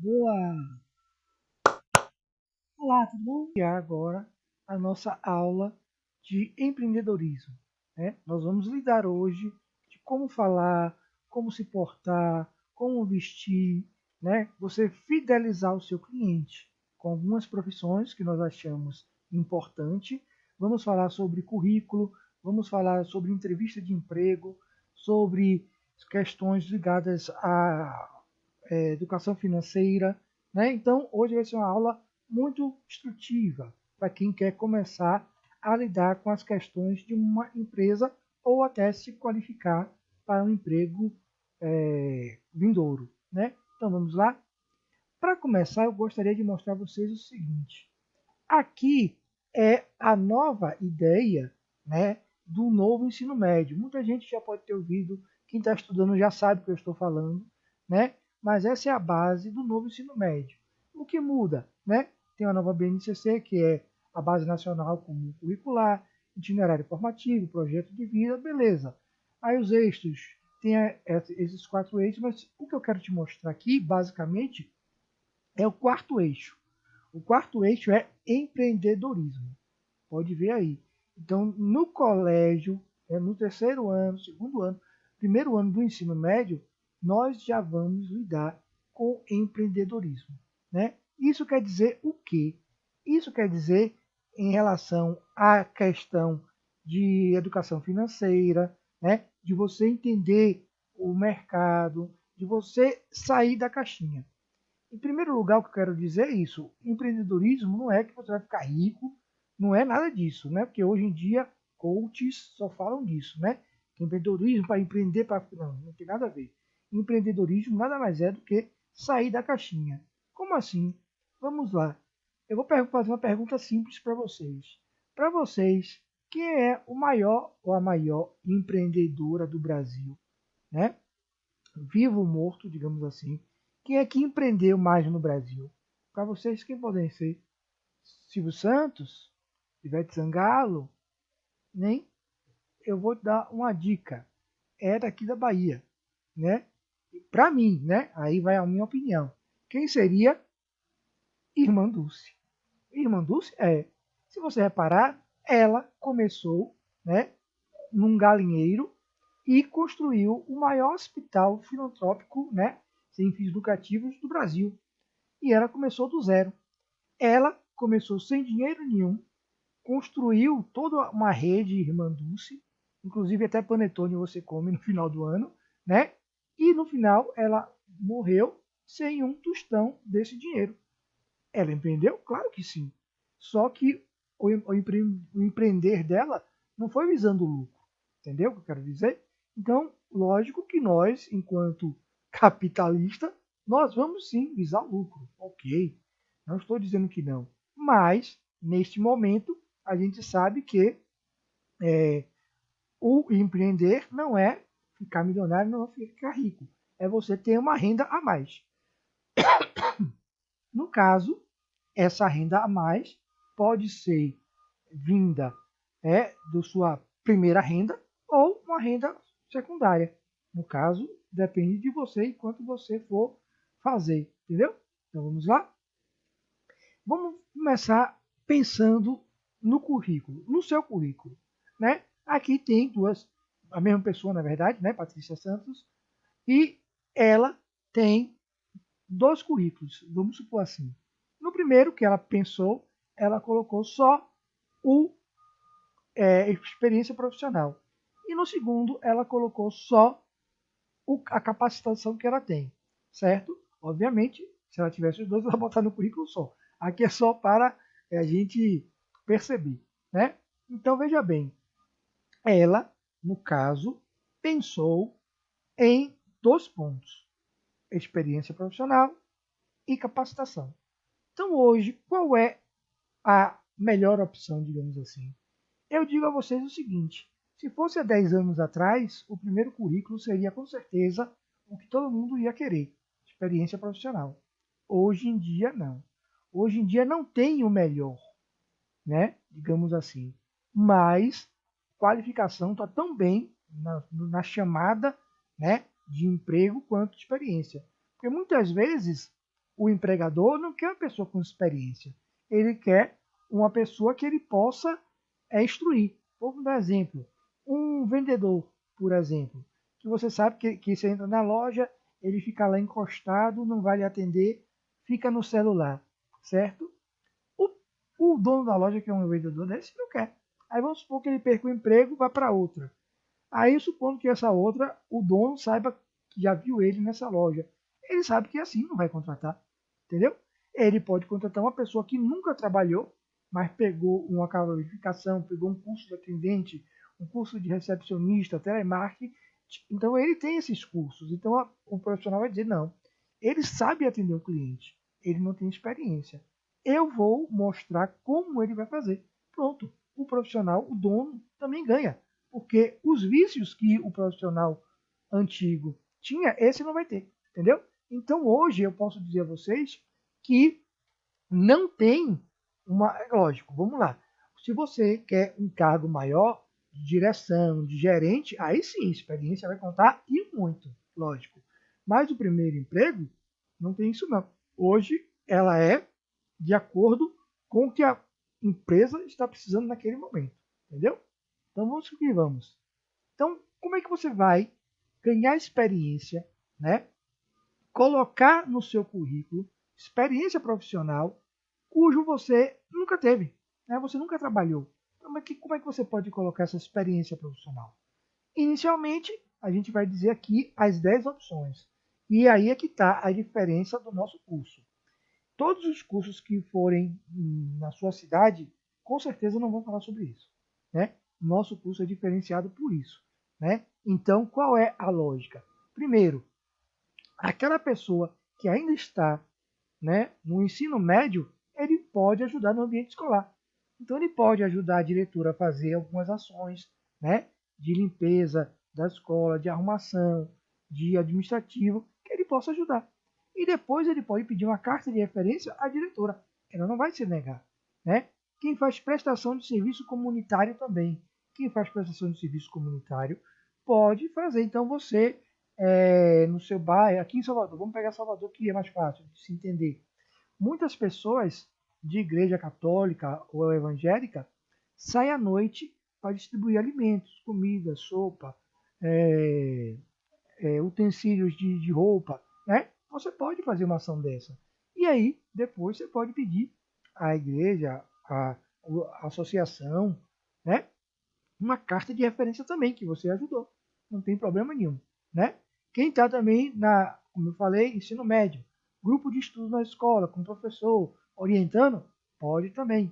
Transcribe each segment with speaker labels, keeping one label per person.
Speaker 1: Boa! Olá, tudo bom? E agora a nossa aula de empreendedorismo, né? Nós vamos lidar hoje de como falar, como se portar, como vestir, né? Você fidelizar o seu cliente com algumas profissões que nós achamos importante. Vamos falar sobre currículo, vamos falar sobre entrevista de emprego, sobre questões ligadas à educação financeira, né? Então, hoje vai ser uma aula muito instrutiva para quem quer começar a lidar com as questões de uma empresa ou até se qualificar para um emprego vindouro, né? Então, vamos lá? Para começar, eu gostaria de mostrar a vocês o seguinte. Aqui é a nova ideia, né, do novo ensino médio. Muita gente já pode ter ouvido, quem está estudando já sabe o que eu estou falando, né? Mas essa é a base do novo ensino médio. O que muda, né? Tem a nova BNCC, que é a Base Nacional Comum Curricular, itinerário formativo, projeto de vida, beleza. Aí os eixos, tem esses quatro eixos, mas o que eu quero te mostrar aqui, basicamente, é o quarto eixo. O quarto eixo é empreendedorismo. Pode ver aí. Então, no colégio, no terceiro ano, segundo ano, primeiro ano do ensino médio, nós já vamos lidar com empreendedorismo, né? Isso quer dizer o quê? Isso quer dizer em relação à questão de educação financeira, né? De você entender o mercado, de você sair da caixinha. Em primeiro lugar, o que eu quero dizer é isso. Empreendedorismo não é que você vai ficar rico, não é nada disso, né? Porque hoje em dia coaches só falam disso, né? Que empreendedorismo para empreender para não tem nada a ver. Empreendedorismo nada mais é do que sair da caixinha. Como assim? Vamos lá. Eu vou fazer uma pergunta simples para vocês. Para vocês, quem é o maior ou a maior empreendedora do Brasil, né? Vivo ou morto, digamos assim, quem é que empreendeu mais no Brasil? Para vocês, quem podem ser? Silvio Santos? Ivete Sangalo? Nem? Eu vou dar uma dica. É daqui da Bahia, né? Para mim, né? Aí vai a minha opinião. Quem seria? Irmã Dulce. Irmã Dulce é. Se você reparar, ela começou, né, num galinheiro e construiu o maior hospital filantrópico, né, sem fins lucrativos do Brasil. E ela começou do zero. Ela começou sem dinheiro nenhum, construiu toda uma rede Irmã Dulce, inclusive até panetone você come no final do ano, né? E no final ela morreu sem um tostão desse dinheiro. Ela empreendeu? Claro que sim. Só que o empreender dela não foi visando o lucro. Entendeu o que eu quero dizer? Então, lógico que nós, enquanto capitalista, nós vamos sim visar lucro. Ok. Não estou dizendo que não. Mas, neste momento, a gente sabe que o empreender não é ficar milionário, não é ficar rico. É você ter uma renda a mais. No caso, essa renda a mais pode ser vinda da sua primeira renda ou uma renda secundária. No caso, depende de você e quanto você for fazer, entendeu? Então vamos lá? Vamos começar pensando no currículo, no seu currículo, né? Aqui tem a mesma pessoa, na verdade, né, Patrícia Santos, e ela tem dois currículos, vamos supor assim. No primeiro que ela pensou, ela colocou só o experiência profissional. E no segundo, ela colocou só a capacitação que ela tem, certo? Obviamente, se ela tivesse os dois, ela botar no currículo só. Aqui é só para a gente perceber, né? Então veja bem, ela, no caso, pensou em dois pontos: experiência profissional e capacitação. Então hoje, qual é a melhor opção, digamos assim? Eu digo a vocês o seguinte: se fosse há 10 anos atrás, o primeiro currículo seria com certeza o que todo mundo ia querer, experiência profissional. Hoje em dia, não. Hoje em dia não tem o melhor, né? Digamos assim. Mas qualificação está tão bem na chamada, né, de emprego quanto de experiência. Porque muitas vezes o empregador não quer uma pessoa com experiência. Ele quer uma pessoa que ele possa instruir. Vamos dar exemplo. Um vendedor, por exemplo, que você sabe que você entra na loja, ele fica lá encostado, não vai lhe atender, fica no celular, certo? O, o dono da loja, que é um vendedor desse, não quer. Aí vamos supor que ele perca o emprego e vá para outra. Aí, supondo que essa outra, o dono saiba que já viu ele nessa loja. Ele sabe que assim não vai contratar, entendeu? Ele pode contratar uma pessoa que nunca trabalhou, mas pegou uma qualificação, pegou um curso de atendente, um curso de recepcionista, telemarketing. Então, ele tem esses cursos. Então, o profissional vai dizer, não, ele sabe atender o cliente, ele não tem experiência. Eu vou mostrar como ele vai fazer. Pronto. O profissional, o dono, também ganha. Porque os vícios que o profissional antigo tinha, esse não vai ter, entendeu? Então hoje eu posso dizer a vocês que não tem uma. Lógico, vamos lá. Se você quer um cargo maior, de direção, de gerente, aí sim, experiência vai contar e muito, lógico. Mas o primeiro emprego não tem isso não. Hoje ela é de acordo com o que a empresa está precisando naquele momento, entendeu? Então vamos que vamos. Então, como é que você vai ganhar experiência, né? Colocar no seu currículo experiência profissional cujo você nunca teve, né? Você nunca trabalhou. Então, como é que você pode colocar essa experiência profissional? Inicialmente, a gente vai dizer aqui as 10 opções. E aí é que está a diferença do nosso curso. Todos os cursos que forem na sua cidade, com certeza não vão falar sobre isso, né? Nosso curso é diferenciado por isso, né? Então, qual é a lógica? Primeiro, aquela pessoa que ainda está, né, no ensino médio, ele pode ajudar no ambiente escolar. Então, ele pode ajudar a diretora a fazer algumas ações, né, de limpeza da escola, de arrumação, de administrativo, que ele possa ajudar. E depois ele pode pedir uma carta de referência à diretora. Ela não vai se negar, né? Quem faz prestação de serviço comunitário também. Quem faz prestação de serviço comunitário pode fazer. Então você, no seu bairro, aqui em Salvador, vamos pegar Salvador que é mais fácil de se entender. Muitas pessoas de igreja católica ou evangélica saem à noite para distribuir alimentos, comida, sopa, é, utensílios de roupa, né? Você pode fazer uma ação dessa. E aí, depois você pode pedir à igreja, à associação, né? Uma carta de referência também, que você ajudou. Não tem problema nenhum, né? Quem está também como eu falei, ensino médio, grupo de estudo na escola, com professor, orientando, pode também.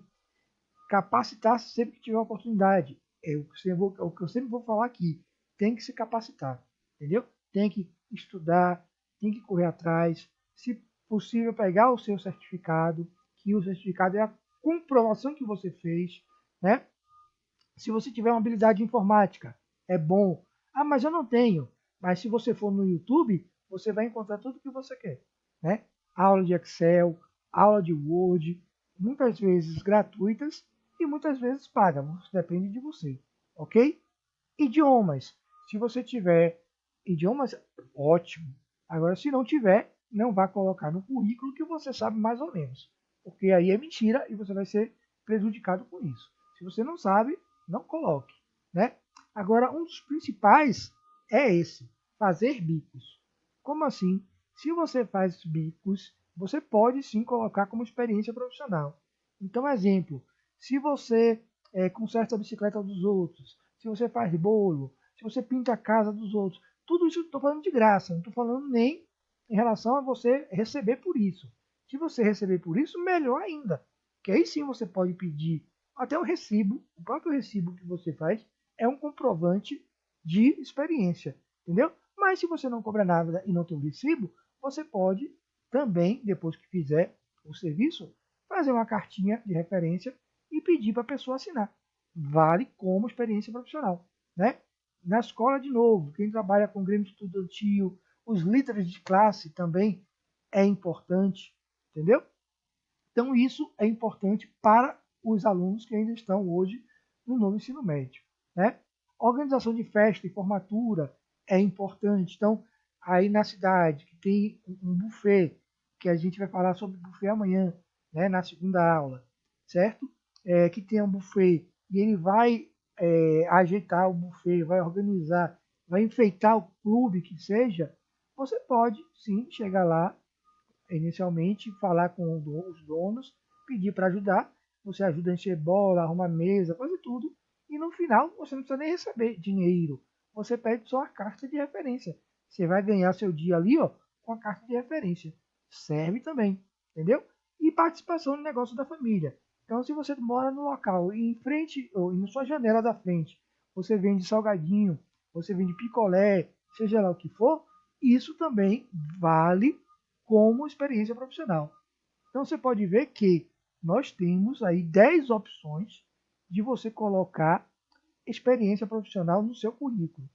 Speaker 1: Capacitar-se sempre que tiver oportunidade. É o que eu sempre vou falar aqui. Tem que se capacitar, entendeu? Tem que estudar, tem que correr atrás. Se possível, pegar o seu certificado, que o certificado é a comprovação que você fez, né? Se você tiver uma habilidade informática, é bom. Ah, mas eu não tenho. Mas se você for no YouTube, você vai encontrar tudo o que você quer, né? Aula de Excel, aula de Word, muitas vezes gratuitas e muitas vezes pagas. Depende de você, ok? Idiomas. Se você tiver idiomas, ótimo. Agora, se não tiver, não vá colocar no currículo que você sabe mais ou menos. Porque aí é mentira e você vai ser prejudicado com isso. Se você não sabe, não coloque, né? Agora, um dos principais é esse, fazer bicos. Como assim? Se você faz bicos, você pode sim colocar como experiência profissional. Então, exemplo, se você conserta a bicicleta dos outros, se você faz bolo, se você pinta a casa dos outros, tudo isso eu estou falando de graça, não estou falando nem em relação a você receber por isso. Se você receber por isso, melhor ainda, que aí sim você pode pedir até o recibo, o próprio recibo que você faz é um comprovante de experiência, entendeu? Mas se você não cobra nada e não tem o recibo, você pode também, depois que fizer o serviço, fazer uma cartinha de referência e pedir para a pessoa assinar. Vale como experiência profissional, né? Na escola, de novo, quem trabalha com grêmio estudantil, os líderes de classe também é importante, entendeu? Então, isso é importante para os alunos que ainda estão hoje no novo ensino médio, né? Organização de festa e formatura é importante. Então, aí na cidade, que tem um buffet, que a gente vai falar sobre buffet amanhã, né, na segunda aula, certo? Que tem um buffet e ele vai ajeitar o buffet, vai organizar, vai enfeitar o clube que seja, você pode sim chegar lá inicialmente, falar com os donos, pedir para ajudar, você ajuda a encher bola, arruma mesa, fazer tudo, e no final você não precisa nem receber dinheiro, você pede só a carta de referência. Você vai ganhar seu dia ali, ó, com a carta de referência. Serve também, entendeu? E participação no negócio da família. Então, se você mora no local e em frente, ou na sua janela da frente, você vende salgadinho, você vende picolé, seja lá o que for, isso também vale como experiência profissional. Então você pode ver que nós temos aí 10 opções de você colocar experiência profissional no seu currículo.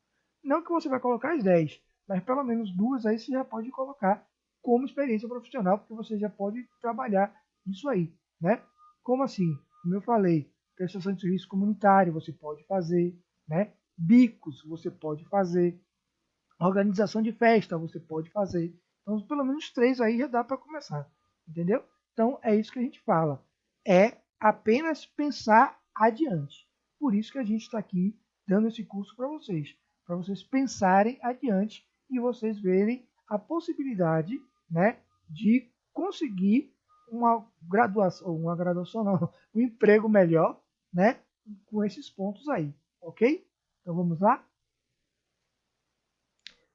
Speaker 1: Não que você vai colocar as 10, mas pelo menos duas aí você já pode colocar como experiência profissional, porque você já pode trabalhar isso aí, né? Como assim? Como eu falei, prestação de serviço comunitário você pode fazer, né? Bicos você pode fazer, organização de festa você pode fazer. Então, pelo menos 3 aí já dá para começar, entendeu? Então, é isso que a gente fala. É apenas pensar adiante. Por isso que a gente está aqui dando esse curso para vocês pensarem adiante e vocês verem a possibilidade, né, de conseguir uma graduação não, um emprego melhor, né, com esses pontos aí, ok? Então vamos lá?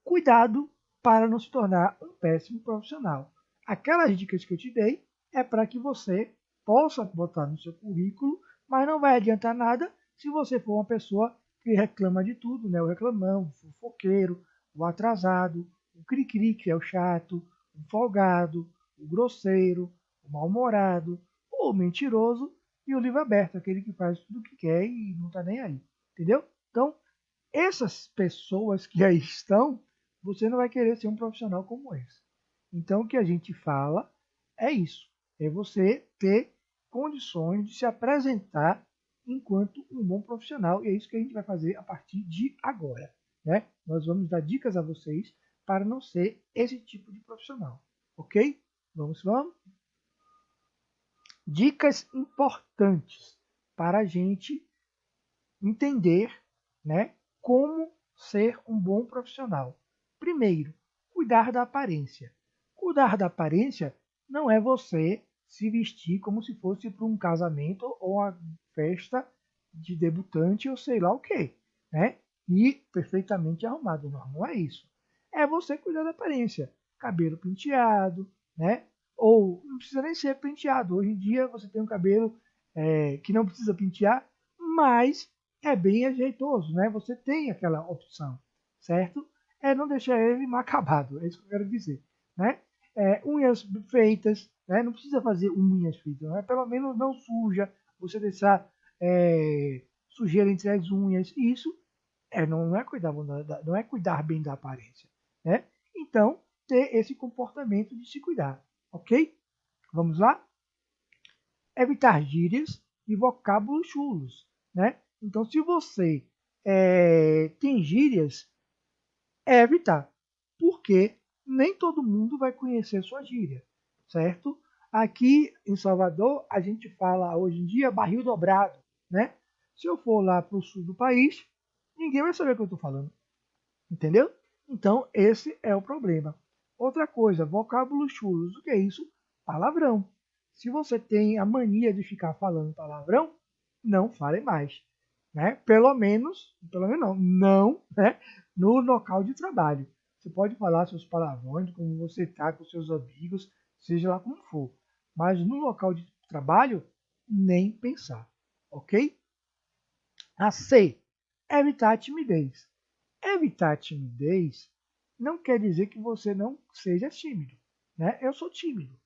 Speaker 1: Cuidado para não se tornar um péssimo profissional. Aquelas dicas que eu te dei é para que você possa botar no seu currículo, mas não vai adiantar nada se você for uma pessoa que reclama de tudo, né? O reclamão, o fofoqueiro, o atrasado, o cri-cri, que é o chato, o folgado, o grosseiro, o mal-humorado, o mentiroso e o livro aberto, aquele que faz tudo o que quer e não está nem aí. Entendeu? Então, essas pessoas que aí estão, você não vai querer ser um profissional como esse. Então, o que a gente fala é isso: é você ter condições de se apresentar enquanto um bom profissional, e é isso que a gente vai fazer a partir de agora. Né? Nós vamos dar dicas a vocês para não ser esse tipo de profissional. Ok? Vamos? Dicas importantes para a gente entender, né, como ser um bom profissional. Primeiro, cuidar da aparência. Cuidar da aparência não é você se vestir como se fosse para um casamento ou uma festa de debutante ou sei lá o que, né? E perfeitamente arrumado. Não é isso. É você cuidar da aparência. Cabelo penteado, né? Ou não precisa nem ser penteado. Hoje em dia você tem um cabelo que não precisa pentear, mas é bem ajeitoso, né? Você tem aquela opção, certo? É não deixar ele mal acabado, é isso que eu quero dizer, né? Unhas feitas, né? Não precisa fazer unhas feitas, né? Pelo menos não suja, você deixar sujeira entre as unhas, isso não é cuidar, não é cuidar bem da aparência, né? Então, ter esse comportamento de se cuidar, ok? Vamos lá? Evitar gírias e vocábulos chulos, né? Então, se você tem gírias, é evitar, porque nem todo mundo vai conhecer sua gíria, certo? Aqui em Salvador, a gente fala hoje em dia barril dobrado, né? Se eu for lá para o sul do país, ninguém vai saber o que eu estou falando, entendeu? Então, esse é o problema. Outra coisa, vocábulos chulos. O que é isso? Palavrão. Se você tem a mania de ficar falando palavrão, não fale mais. Né? Pelo menos não, né? No local de trabalho. Você pode falar seus palavrões, como você está com seus amigos, seja lá como for. Mas no local de trabalho, nem pensar. Ok? A C. Evitar a timidez. Evitar a timidez não quer dizer que você não seja tímido. Né? Eu sou tímido,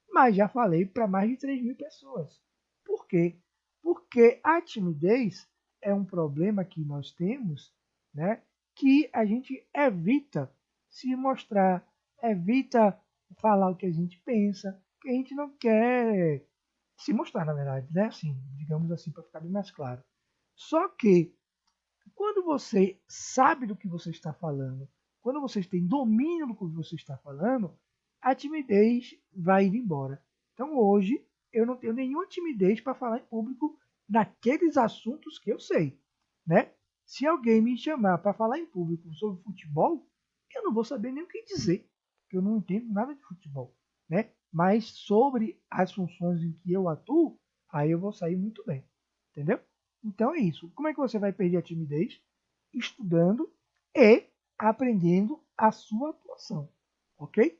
Speaker 1: mas já falei para mais de 3.000 pessoas. Por quê? Porque a timidez é um problema que nós temos, né, que a gente evita se mostrar, evita falar o que a gente pensa, que a gente não quer se mostrar, na verdade, né? Assim, digamos assim, para ficar bem mais claro. Só que quando você sabe do que você está falando, quando você tem domínio do que você está falando, a timidez vai indo embora. Então hoje eu não tenho nenhuma timidez para falar em público naqueles assuntos que eu sei, né? Se alguém me chamar para falar em público sobre futebol, eu não vou saber nem o que dizer, porque eu não entendo nada de futebol, né? Mas sobre as funções em que eu atuo, aí eu vou sair muito bem, entendeu? Então é isso. Como é que você vai perder a timidez? Estudando e aprendendo a sua atuação, ok?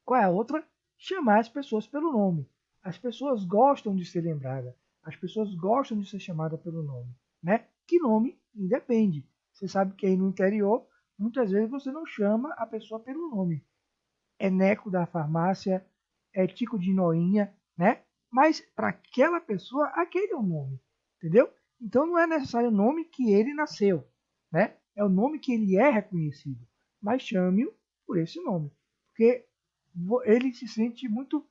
Speaker 1: Qual é a outra? Chamar as pessoas pelo nome. As pessoas gostam de ser lembradas. As pessoas gostam de ser chamadas pelo nome, né? Que nome? Independe. Você sabe que aí no interior, muitas vezes você não chama a pessoa pelo nome. É Neco da farmácia, é Tico de Noinha, né? Mas para aquela pessoa, aquele é o nome, entendeu? Então não é necessário o nome que ele nasceu, né? É o nome que ele é reconhecido. Mas chame-o por esse nome, porque ele se sente muito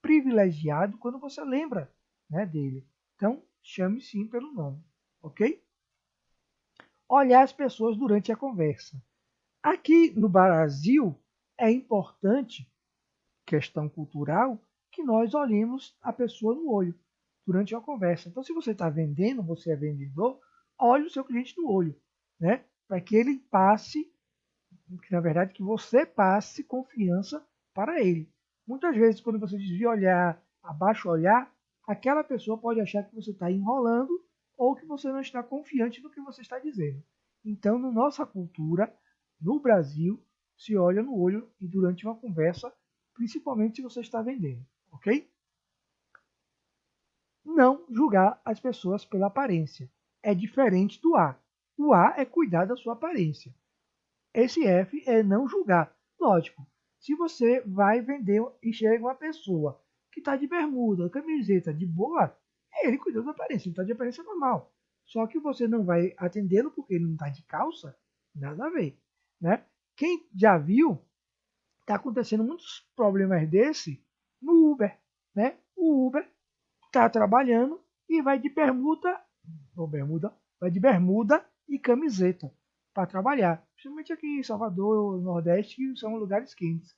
Speaker 1: privilegiado quando você lembra, né, dele. Então chame sim pelo nome, ok? Olhar as pessoas durante a conversa. Aqui no Brasil é importante, questão cultural, que nós olhemos a pessoa no olho durante uma conversa. Então, se você está vendendo, você é vendedor, olhe o seu cliente no olho, né? Para que ele passe, que na verdade que você passe confiança para ele. Muitas vezes, quando você desvia olhar, abaixa o olhar, aquela pessoa pode achar que você está enrolando ou que você não está confiante no que você está dizendo. Então, na nossa cultura, no Brasil, se olha no olho e durante uma conversa, principalmente se você está vendendo, ok? Não julgar as pessoas pela aparência. É diferente do A. O A é cuidar da sua aparência. Esse F é não julgar. Lógico, se você vai vender e chega uma pessoa que está de bermuda, camiseta de boa, ele cuida da aparência, ele está de aparência normal. Só que você não vai atendê-lo porque ele não está de calça, nada a ver, né? Quem já viu, está acontecendo muitos problemas desse no Uber, né? O Uber está trabalhando e vai de bermuda, ou bermuda, vai de bermuda e camiseta para trabalhar. Principalmente aqui em Salvador, Nordeste, que são lugares quentes.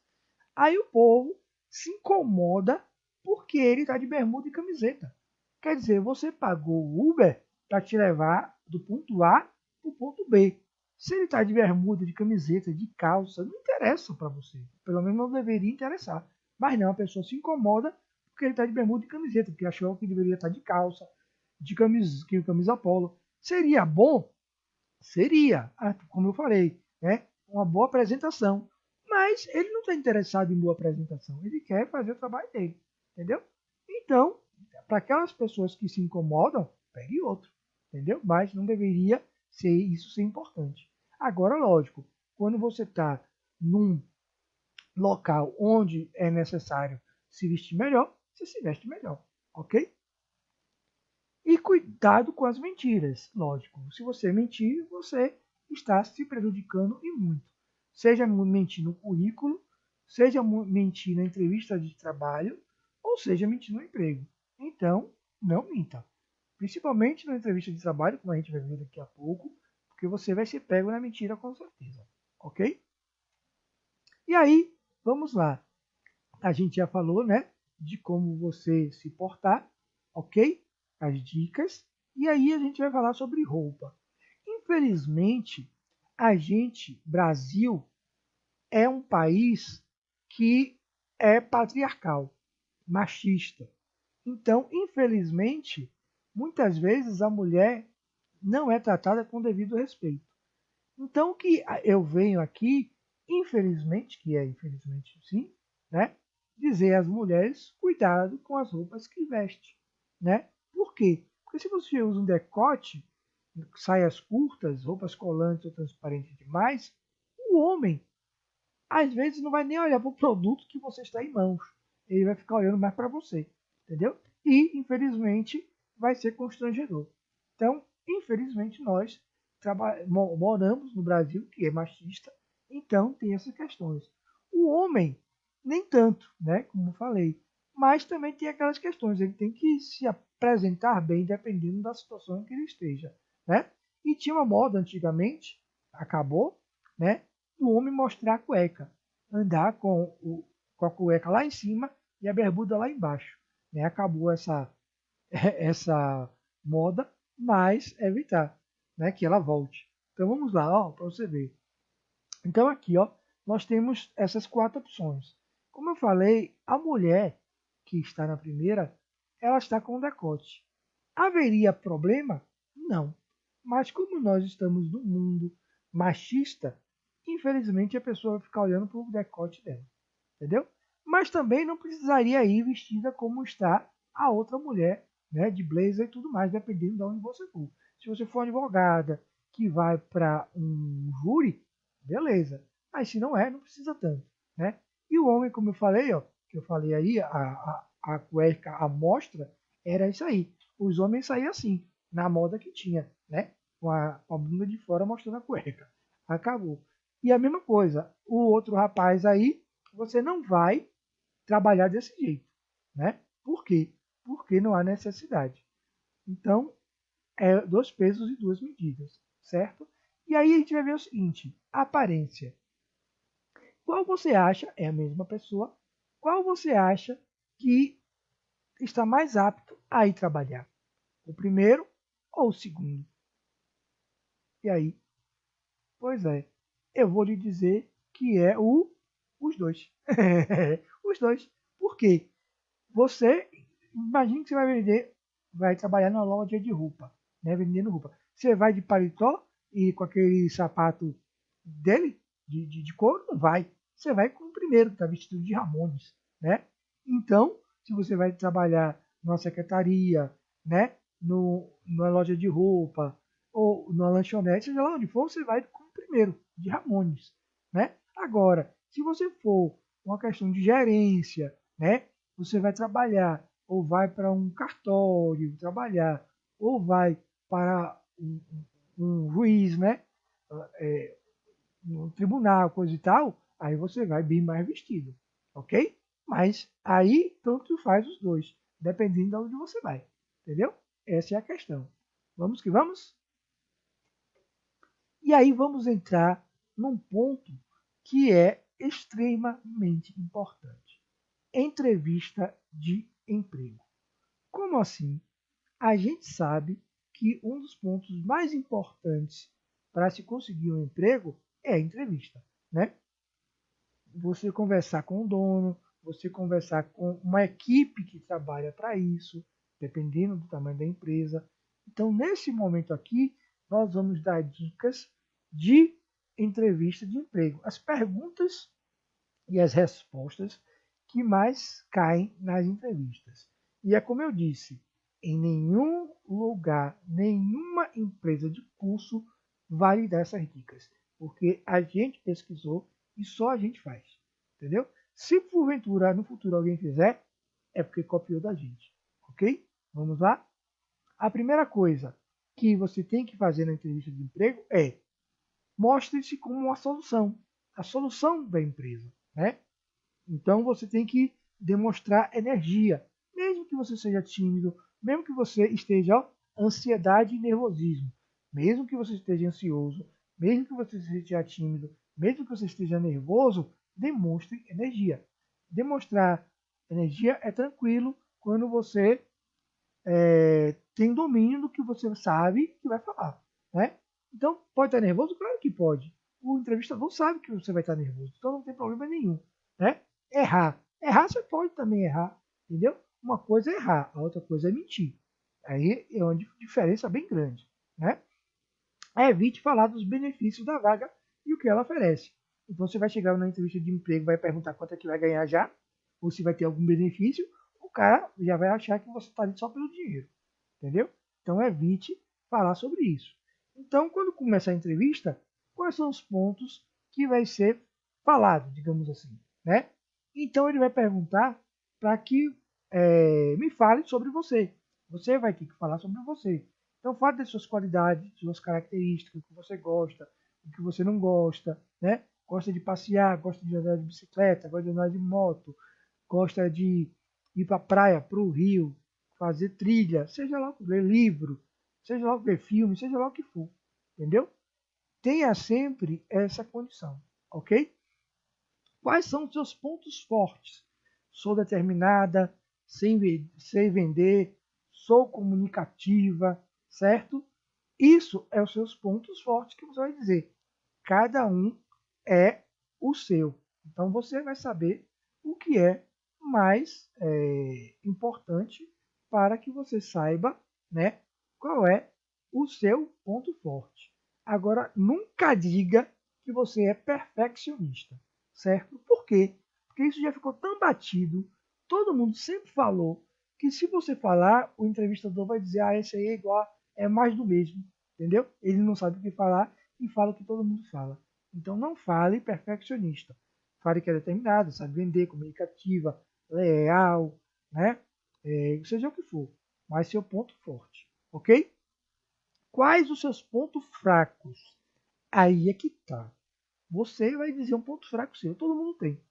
Speaker 1: Aí o povo se incomoda porque ele está de bermuda e camiseta. Quer dizer, você pagou o Uber para te levar do ponto A para o ponto B. Se ele está de bermuda, de camiseta, de calça, não interessa para você. Pelo menos não deveria interessar. Mas não, a pessoa se incomoda porque ele está de bermuda e camiseta, porque achou que deveria estar de calça, de camisa polo. Seria bom? Seria, como eu falei, né? Uma boa apresentação. Mas ele não está interessado em boa apresentação, ele quer fazer o trabalho dele, entendeu? Então, para aquelas pessoas que se incomodam, pegue outro, entendeu? Mas não deveria ser importante. Agora, lógico, quando você está num local onde é necessário se vestir melhor, você se veste melhor, ok? E cuidado com as mentiras, lógico. Se você mentir, você está se prejudicando e muito. Seja mentir no currículo, seja mentir na entrevista de trabalho, ou seja mentir no emprego. Então, não minta. Principalmente na entrevista de trabalho, como a gente vai ver daqui a pouco, porque você vai ser pego na mentira com certeza. Ok? E aí, vamos lá. A gente já falou, né, de como você se portar, ok? As dicas. E aí a gente vai falar sobre roupa. Infelizmente, a gente, Brasil, é um país que é patriarcal, machista. Então, infelizmente, muitas vezes a mulher não é tratada com devido respeito. Então, o que eu venho aqui, infelizmente, que é infelizmente sim, né, dizer às mulheres cuidado com as roupas que veste, né? Por quê? Porque se você usa um decote, saias curtas, roupas colantes ou transparentes demais, o homem às vezes não vai nem olhar para o produto que você está em mãos. Ele vai ficar olhando mais para você, entendeu? E, infelizmente, vai ser constrangedor. Então, infelizmente, nós moramos no Brasil, que é machista, então tem essas questões. O homem, nem tanto, né, como eu falei, mas também tem aquelas questões. Ele tem que se apresentar bem, dependendo da situação em que ele esteja, né? E tinha uma moda antigamente, acabou, né, o homem mostrar a cueca. andar com a cueca lá em cima e a bermuda lá embaixo. Né? Acabou essa moda, mas evitar, né, que ela volte. Então vamos lá, para você ver. Então aqui, nós temos essas 4 opções. Como eu falei, a mulher que está na primeira, ela está com decote. Haveria problema? Não. Mas como nós estamos num mundo machista, infelizmente a pessoa vai ficar olhando para o decote dela, entendeu? Mas também não precisaria ir vestida como está a outra mulher, né, de blazer e tudo mais, dependendo de onde você for. Se você for advogada que vai para um júri, beleza. Mas se não é, não precisa tanto, né? E o homem, como eu falei, que eu falei aí, a cueca, a mostra, era isso aí. Os homens saíam assim, na moda que tinha, né? Com a bunda de fora mostrando a cueca. Acabou. E a mesma coisa, o outro rapaz aí, você não vai trabalhar desse jeito, né? Por quê? Porque não há necessidade. Então, é 2 pesos e 2 medidas, certo? E aí a gente vai ver o seguinte, aparência. Qual você acha, é a mesma pessoa, qual você acha que está mais apto a ir trabalhar? O primeiro ou o segundo? E aí? Pois é, eu vou lhe dizer que é os dois. Os dois. Por quê? Você, imagine que você vai trabalhar na loja de roupa, né, vendendo roupa. Você vai de paletó e com aquele sapato dele, de couro, não vai. Você vai com o primeiro, que está vestido de Ramones, né? Então, se você vai trabalhar numa secretaria, né, numa loja de roupa, ou numa lanchonete, seja lá onde for, você vai com o primeiro, de Ramones, né? Agora, se você for uma questão de gerência, né, você vai trabalhar, ou vai para um cartório trabalhar, ou vai para um juiz, né? É, no tribunal, coisa e tal, aí você vai bem mais vestido, ok? Mas aí tanto faz os dois, dependendo de onde você vai, entendeu? Essa é a questão. Vamos que vamos? E aí vamos entrar num ponto que é extremamente importante. Entrevista de emprego. Como assim? A gente sabe que um dos pontos mais importantes para se conseguir um emprego é a entrevista, né? Você conversar com o dono, você conversar com uma equipe que trabalha para isso, dependendo do tamanho da empresa. Então, nesse momento aqui, nós vamos dar dicas de entrevista de emprego. As perguntas e as respostas que mais caem nas entrevistas. E é como eu disse, em nenhum lugar, nenhuma empresa de curso vai lhe dar essas dicas, porque a gente pesquisou e só a gente faz, entendeu? Se porventura no futuro alguém fizer, é porque copiou da gente, ok? Vamos lá? A primeira coisa que você tem que fazer na entrevista de emprego é mostre-se como uma solução, a solução da empresa, né? Então você tem que demonstrar energia, mesmo que você seja tímido, mesmo que você esteja ansiedade e nervosismo, mesmo que você esteja ansioso, mesmo que você esteja tímido, mesmo que você esteja nervoso, demonstre energia. Demonstrar energia é tranquilo quando você tem domínio do que você sabe que vai falar, né? Então, pode estar nervoso? Claro que pode. O entrevistador sabe que você vai estar nervoso, então não tem problema nenhum, né? Errar. Errar você pode também errar, entendeu? Uma coisa é errar, a outra coisa é mentir. Aí é uma diferença bem grande, né? Evite falar dos benefícios da vaga e o que ela oferece. Então você vai chegar na entrevista de emprego, vai perguntar quanto é que vai ganhar já, ou se vai ter algum benefício, o cara já vai achar que você está ali só pelo dinheiro, entendeu? Então evite falar sobre isso. Então, quando começar a entrevista, quais são os pontos que vai ser falado, digamos assim, né? Então ele vai perguntar para que me fale sobre você. Você vai ter que falar sobre você. Então fale das suas qualidades, suas características, o que você gosta, o que você não gosta, né? Gosta de passear, gosta de andar de bicicleta, gosta de andar de moto, gosta de ir para a praia, para o rio, fazer trilha, seja lá ler livro, seja lá ver filme, seja lá o que for, entendeu? Tenha sempre essa condição, ok? Quais são os seus pontos fortes? Sou determinada, sei vender, sou comunicativa, certo? Isso é os seus pontos fortes que você vai dizer. Cada um é o seu. Então você vai saber o que é mais importante para que você saiba, né, qual é o seu ponto forte. Agora, nunca diga que você é perfeccionista, certo? Por quê? Porque isso já ficou tão batido, todo mundo sempre falou, que se você falar, o entrevistador vai dizer, esse aí é igual, é mais do mesmo, entendeu? Ele não sabe o que falar e fala o que todo mundo fala. Então não fale perfeccionista. Fale que é determinado, sabe vender, comunicativa, leal, né? Seja o que for, mas seu ponto forte, ok? Quais os seus pontos fracos? Aí é que tá. Você vai dizer um ponto fraco seu, todo mundo tem.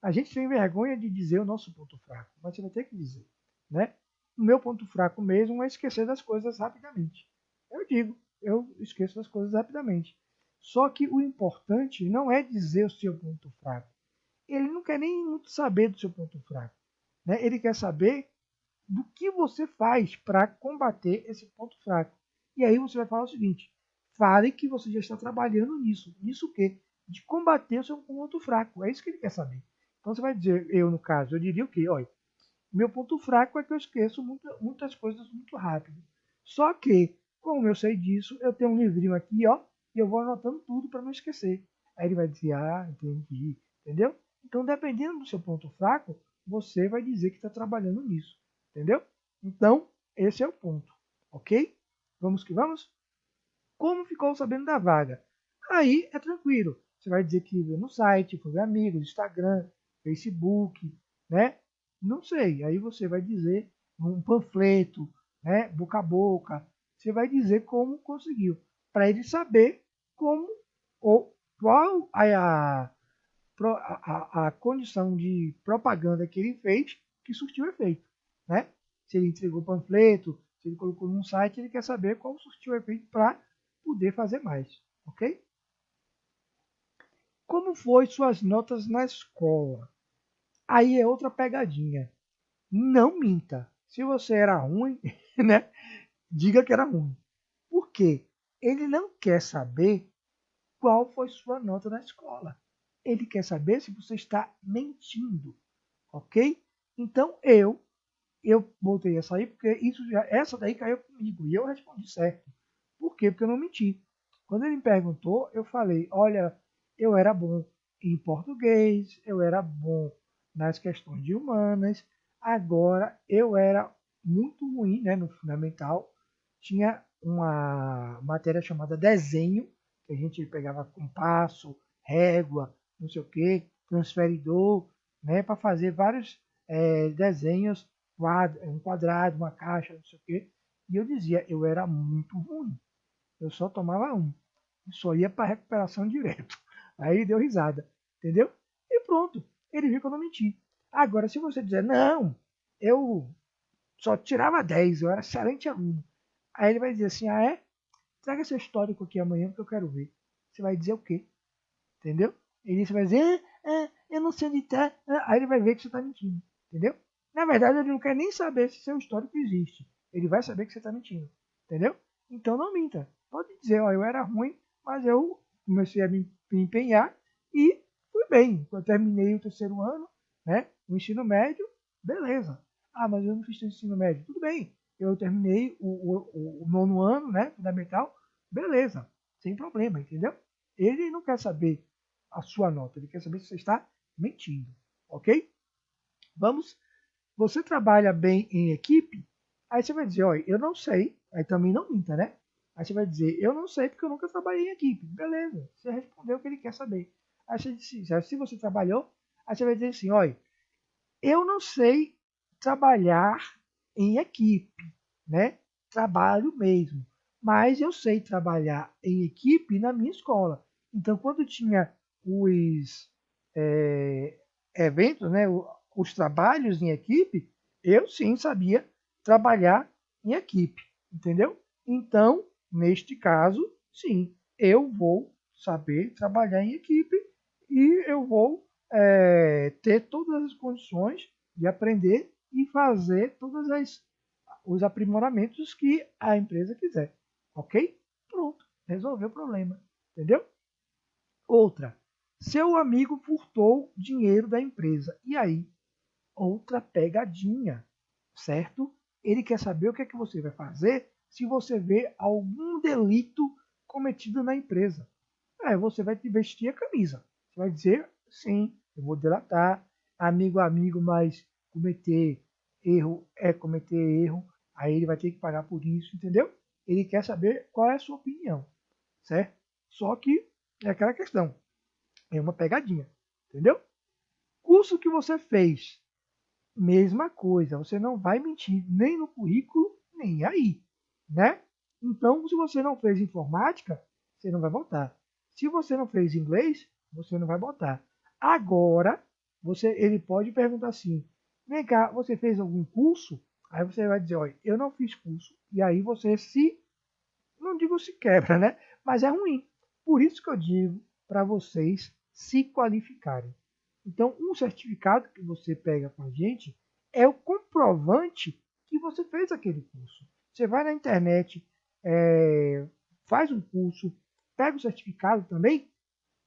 Speaker 1: A gente tem vergonha de dizer o nosso ponto fraco, mas você vai ter que dizer, né? O meu ponto fraco mesmo é esquecer das coisas rapidamente. Eu digo, eu esqueço das coisas rapidamente. Só que o importante não é dizer o seu ponto fraco. Ele não quer nem muito saber do seu ponto fraco, né? Ele quer saber do que você faz para combater esse ponto fraco. E aí você vai falar o seguinte: fale que você já está trabalhando nisso. Nisso o quê? De combater o seu ponto fraco. É isso que ele quer saber. Então você vai dizer, eu no caso, eu diria o quê? Olha, meu ponto fraco é que eu esqueço muitas coisas muito rápido. Só que, como eu sei disso, eu tenho um livrinho aqui, ó, e eu vou anotando tudo para não esquecer. Aí ele vai dizer, entendi, entendeu? Então, dependendo do seu ponto fraco, você vai dizer que está trabalhando nisso, entendeu? Então, esse é o ponto, ok? Vamos que vamos? Como ficou sabendo da vaga? Aí é tranquilo. Você vai dizer que viu no site, foi ver amigos, Instagram, Facebook, né? Não sei. Aí você vai dizer um panfleto, né? Boca a boca. Você vai dizer como conseguiu, para ele saber como ou qual a condição de propaganda que ele fez que surtiu efeito, né? Se ele entregou panfleto, se ele colocou num site, ele quer saber qual surtiu efeito para poder fazer mais, ok? Como foi suas notas na escola? Aí é outra pegadinha. Não minta. Se você era ruim, né? Diga que era ruim. Por quê? Ele não quer saber qual foi sua nota na escola. Ele quer saber se você está mentindo, ok? Então eu botei essa aí porque essa daí caiu comigo e eu respondi certo. Por quê? Porque eu não menti. Quando ele me perguntou, eu falei: olha, eu era bom em português, eu era bom nas questões de humanas, agora eu era muito ruim, né, no fundamental. Tinha uma matéria chamada desenho, que a gente pegava compasso, régua, não sei o que, transferidor, né, para fazer vários desenhos, um quadrado, uma caixa, não sei o que. E eu dizia, eu era muito ruim. Eu só tomava um. Só ia para recuperação direto. Aí ele deu risada, entendeu? E pronto. Ele viu que eu não menti. Agora, se você dizer, não, eu só tirava 10, eu era excelente aluno. Aí ele vai dizer assim, traga seu histórico aqui amanhã que eu quero ver. Você vai dizer o quê? Entendeu? E você vai dizer, eu não sei onde tá. Aí ele vai ver que você está mentindo. Entendeu? Na verdade, ele não quer nem saber se seu histórico existe. Ele vai saber que você está mentindo. Entendeu? Então não minta. Pode dizer, ó, eu era ruim, mas eu comecei a me empenhar e fui bem. Eu terminei o terceiro ano, né? O ensino médio, beleza. Mas eu não fiz o ensino médio. Tudo bem. Eu terminei o nono ano, né? Fundamental, beleza. Sem problema, entendeu? Ele não quer saber a sua nota, ele quer saber se você está mentindo, ok? Vamos. Você trabalha bem em equipe? Aí você vai dizer, olha, eu não sei. Aí também não minta, né? Aí você vai dizer, eu não sei porque eu nunca trabalhei em equipe. Beleza, você respondeu o que ele quer saber. Aí você diz, se você trabalhou, aí você vai dizer assim, olha, eu não sei trabalhar em equipe, né? Trabalho mesmo. Mas eu sei trabalhar em equipe na minha escola. Então, quando tinha os eventos, né, os trabalhos em equipe, eu sim sabia trabalhar em equipe, entendeu? Então, neste caso, sim, eu vou saber trabalhar em equipe e eu vou ter todas as condições de aprender e fazer os aprimoramentos que a empresa quiser. Ok? Pronto, resolveu o problema. Entendeu? Outra, seu amigo furtou dinheiro da empresa. E aí? Outra pegadinha, certo? Ele quer saber o que é que você vai fazer se você vê algum delito cometido na empresa. Aí você vai te vestir a camisa. Você vai dizer, sim, eu vou delatar, amigo a amigo, mas cometer erro é cometer erro. Aí ele vai ter que pagar por isso, entendeu? Ele quer saber qual é a sua opinião, certo? Só que é aquela questão, é uma pegadinha, entendeu? Curso que você fez, mesma coisa, você não vai mentir nem no currículo, nem aí, né? Então, se você não fez informática, você não vai botar. Se você não fez inglês, você não vai botar. Agora, ele pode perguntar assim: vem cá, você fez algum curso? Aí você vai dizer: olha, eu não fiz curso. E aí você não digo se quebra, né? Mas é ruim. Por isso que eu digo para vocês se qualificarem. Então, um certificado que você pega com a gente é o comprovante que você fez aquele curso. Você vai na internet, faz um curso, pega o certificado também,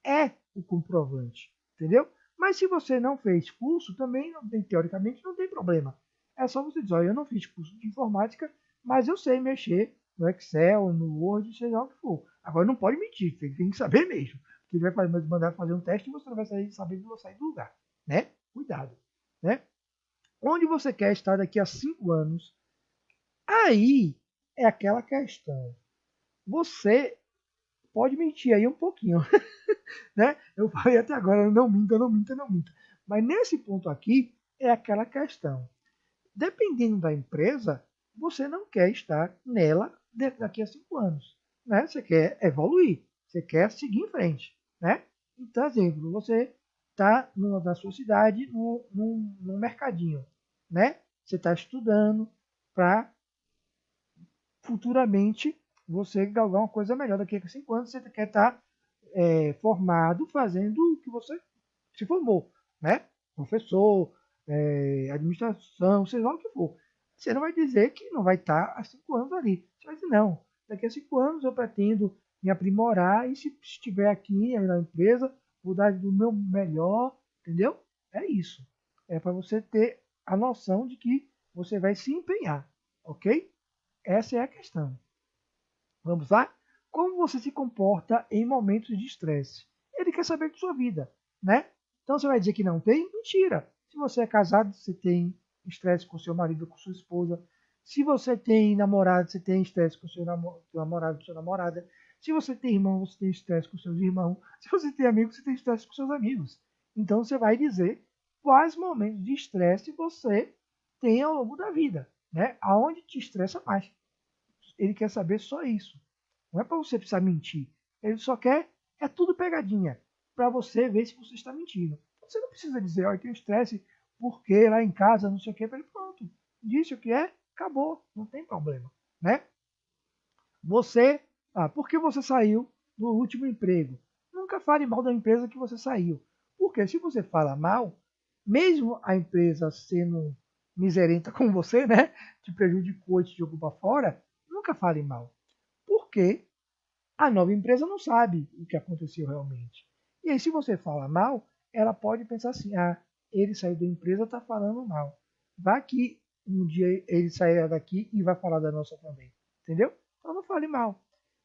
Speaker 1: é o comprovante, entendeu? Mas se você não fez curso, também, teoricamente, não tem problema. É só você dizer, olha, eu não fiz curso de informática, mas eu sei mexer no Excel, no Word, seja lá o que for. Agora não pode mentir, você tem que saber mesmo. Porque ele vai mandar fazer um teste e você não vai saber que sair do lugar, né? Cuidado, né? Onde você quer estar daqui a 5 anos, aí é aquela questão. Você pode mentir aí um pouquinho, né? Eu falei até agora, não minta, não minta, não minta. Mas nesse ponto aqui é aquela questão. Dependendo da empresa, você não quer estar nela daqui a 5 anos, né? Você quer evoluir, você quer seguir em frente, né? Então, exemplo, você está na sua cidade, num mercadinho, né? Você está estudando para futuramente você galgar uma coisa melhor. Daqui a 5 anos você quer estar formado fazendo o que você se formou, né? Professor, administração, seja lá o que for. Você não vai dizer que não vai estar há 5 anos ali. Você vai dizer, não, daqui a 5 anos eu pretendo me aprimorar e se estiver aqui na empresa, vou dar do meu melhor, entendeu? É isso. É para você ter a noção de que você vai se empenhar, ok? Essa é a questão. Vamos lá? Como você se comporta em momentos de estresse? Ele quer saber de sua vida, né? Então você vai dizer que não tem? Mentira. Se você é casado, você tem estresse com seu marido, com sua esposa. Se você tem namorado, você tem estresse com seu namorado, com sua namorada. Se você tem irmão, você tem estresse com seus irmãos. Se você tem amigos, você tem estresse com seus amigos. Então você vai dizer quais momentos de estresse você tem ao longo da vida, né? Aonde te estressa mais. Ele quer saber só isso. Não é para você precisar mentir. Ele só quer, é tudo pegadinha, para você ver se você está mentindo. Você não precisa dizer, olha, eu tenho estresse porque lá em casa, não sei o que, pronto. Disse o que é, acabou, não tem problema, né? Você, por que você saiu do último emprego? Nunca fale mal da empresa que você saiu. Porque se você fala mal, mesmo a empresa sendo miserenta com você, né? Te prejudicou e te jogou para fora, nunca fale mal. Porque a nova empresa não sabe o que aconteceu realmente. E aí, se você fala mal, ela pode pensar assim: ele saiu da empresa, está falando mal. Vá que um dia ele sairá daqui e vai falar da nossa também. Entendeu? Então não fale mal.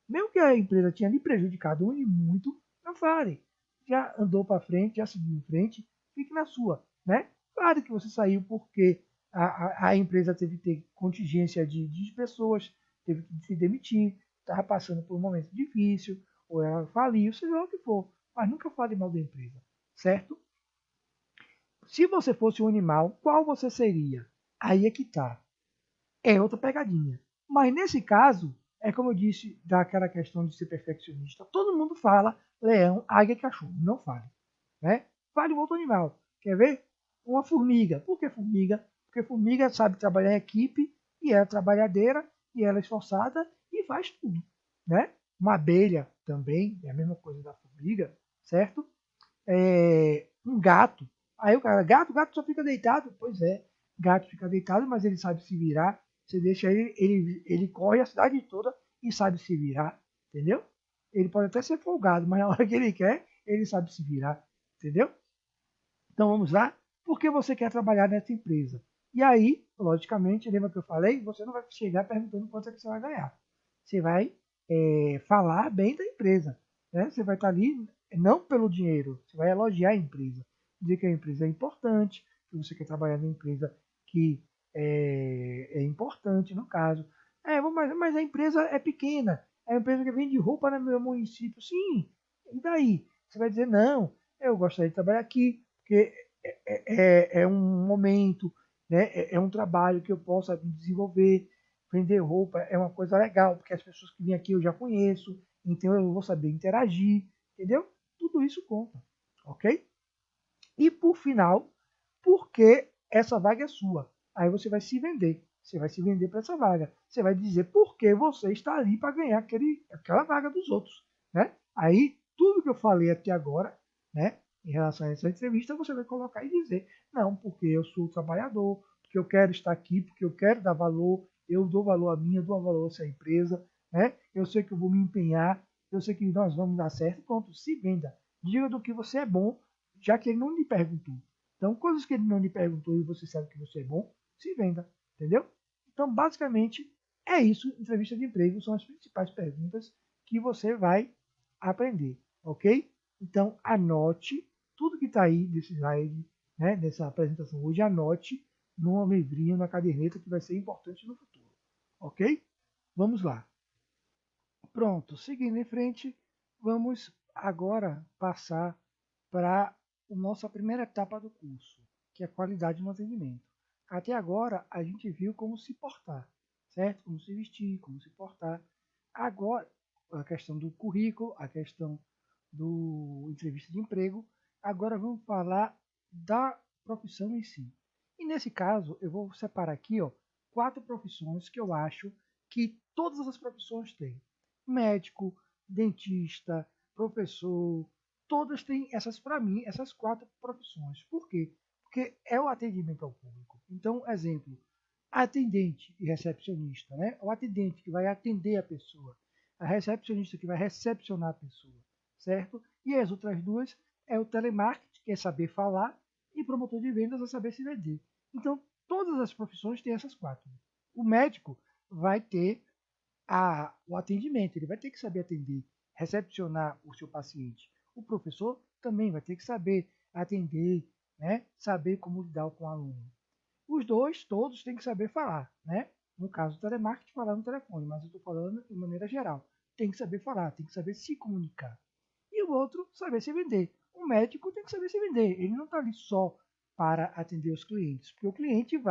Speaker 1: Mesmo que a empresa tenha lhe prejudicado e muito, não fale. Já andou para frente, já seguiu em frente, fique na sua. Né? Claro que você saiu porque a empresa teve que ter contingência de pessoas, teve que se demitir, estava passando por um momento difícil, ou ela faliu, seja lá o que for. Mas nunca fale mal da empresa, certo? Se você fosse um animal, qual você seria? Aí é que tá. É outra pegadinha. Mas nesse caso, é como eu disse, daquela questão de ser perfeccionista. Todo mundo fala leão, águia e cachorro. Não fale. Né? Fale um outro animal. Quer ver? Uma formiga. Por que formiga? Porque formiga sabe trabalhar em equipe, e ela é trabalhadeira, e ela é esforçada, e faz tudo. Né? Uma abelha também, é a mesma coisa da formiga, certo? um gato. Aí o cara, gato só fica deitado. Pois é, gato fica deitado, mas ele sabe se virar. Você deixa ele corre a cidade toda e sabe se virar, entendeu? Ele pode até ser folgado, mas na hora que ele quer, ele sabe se virar, entendeu? Então vamos lá. Por que você quer trabalhar nessa empresa? E aí, logicamente, lembra que eu falei? Você não vai chegar perguntando quanto é que você vai ganhar. Você vai falar bem da empresa. Né? Você vai estar ali não pelo dinheiro, você vai elogiar a empresa. Dizer que a empresa é importante, que você quer trabalhar numa empresa que é importante, no caso. Mas a empresa é pequena, é uma empresa que vende roupa no meu município. Sim, e daí? Você vai dizer, não, eu gostaria de trabalhar aqui, porque é um momento, né? É um trabalho que eu possa desenvolver. Vender roupa é uma coisa legal, porque as pessoas que vêm aqui eu já conheço, então eu vou saber interagir, entendeu? Tudo isso conta, ok? E por final, porque essa vaga é sua. Aí você vai se vender. Você vai se vender para essa vaga. Você vai dizer por que você está ali para ganhar aquela vaga dos outros. Né? Aí, tudo que eu falei até agora, né, em relação a essa entrevista, você vai colocar e dizer: não, porque eu sou trabalhador, porque eu quero estar aqui, porque eu quero dar valor, eu dou valor a mim, eu dou valor a essa empresa, né? Eu sei que eu vou me empenhar, eu sei que nós vamos dar certo. Pronto, se venda. Diga do que você é bom, já que ele não lhe perguntou. Então, coisas que ele não lhe perguntou e você sabe que você é bom, se venda, entendeu? Então, basicamente, é isso. Entrevista de emprego são as principais perguntas que você vai aprender, ok? Então, anote tudo que está aí desse slide, né, dessa apresentação hoje, anote num livrinho, na caderneta, que vai ser importante no futuro, ok? Vamos lá. Pronto, seguindo em frente, vamos agora passar para a nossa primeira etapa do curso, que é a qualidade no atendimento. Até agora, a gente viu como se portar, certo? Como se vestir, como se portar. Agora, a questão do currículo, a questão do entrevista de emprego. Agora vamos falar da profissão em si. E nesse caso, eu vou separar aqui, ó, 4 profissões que eu acho que todas as profissões têm. Médico, dentista, professor, todas têm essas, para mim, essas 4 profissões. Por quê? Porque é o atendimento ao público. Então, exemplo, atendente e recepcionista, né? O atendente que vai atender a pessoa, a recepcionista que vai recepcionar a pessoa, certo? E as outras duas é o telemarketing, que é saber falar, e promotor de vendas é saber se vender. Então, todas as profissões têm essas 4. O médico vai ter o atendimento, ele vai ter que saber atender, recepcionar o seu paciente. O professor também vai ter que saber atender, né? Saber como lidar com o aluno. Os dois, todos, têm que saber falar, né? No caso do telemarketing, falar no telefone, mas eu estou falando de maneira geral. Tem que saber falar, tem que saber se comunicar. E o outro, saber se vender. O médico tem que saber se vender. Ele não está ali só para atender os clientes, porque o cliente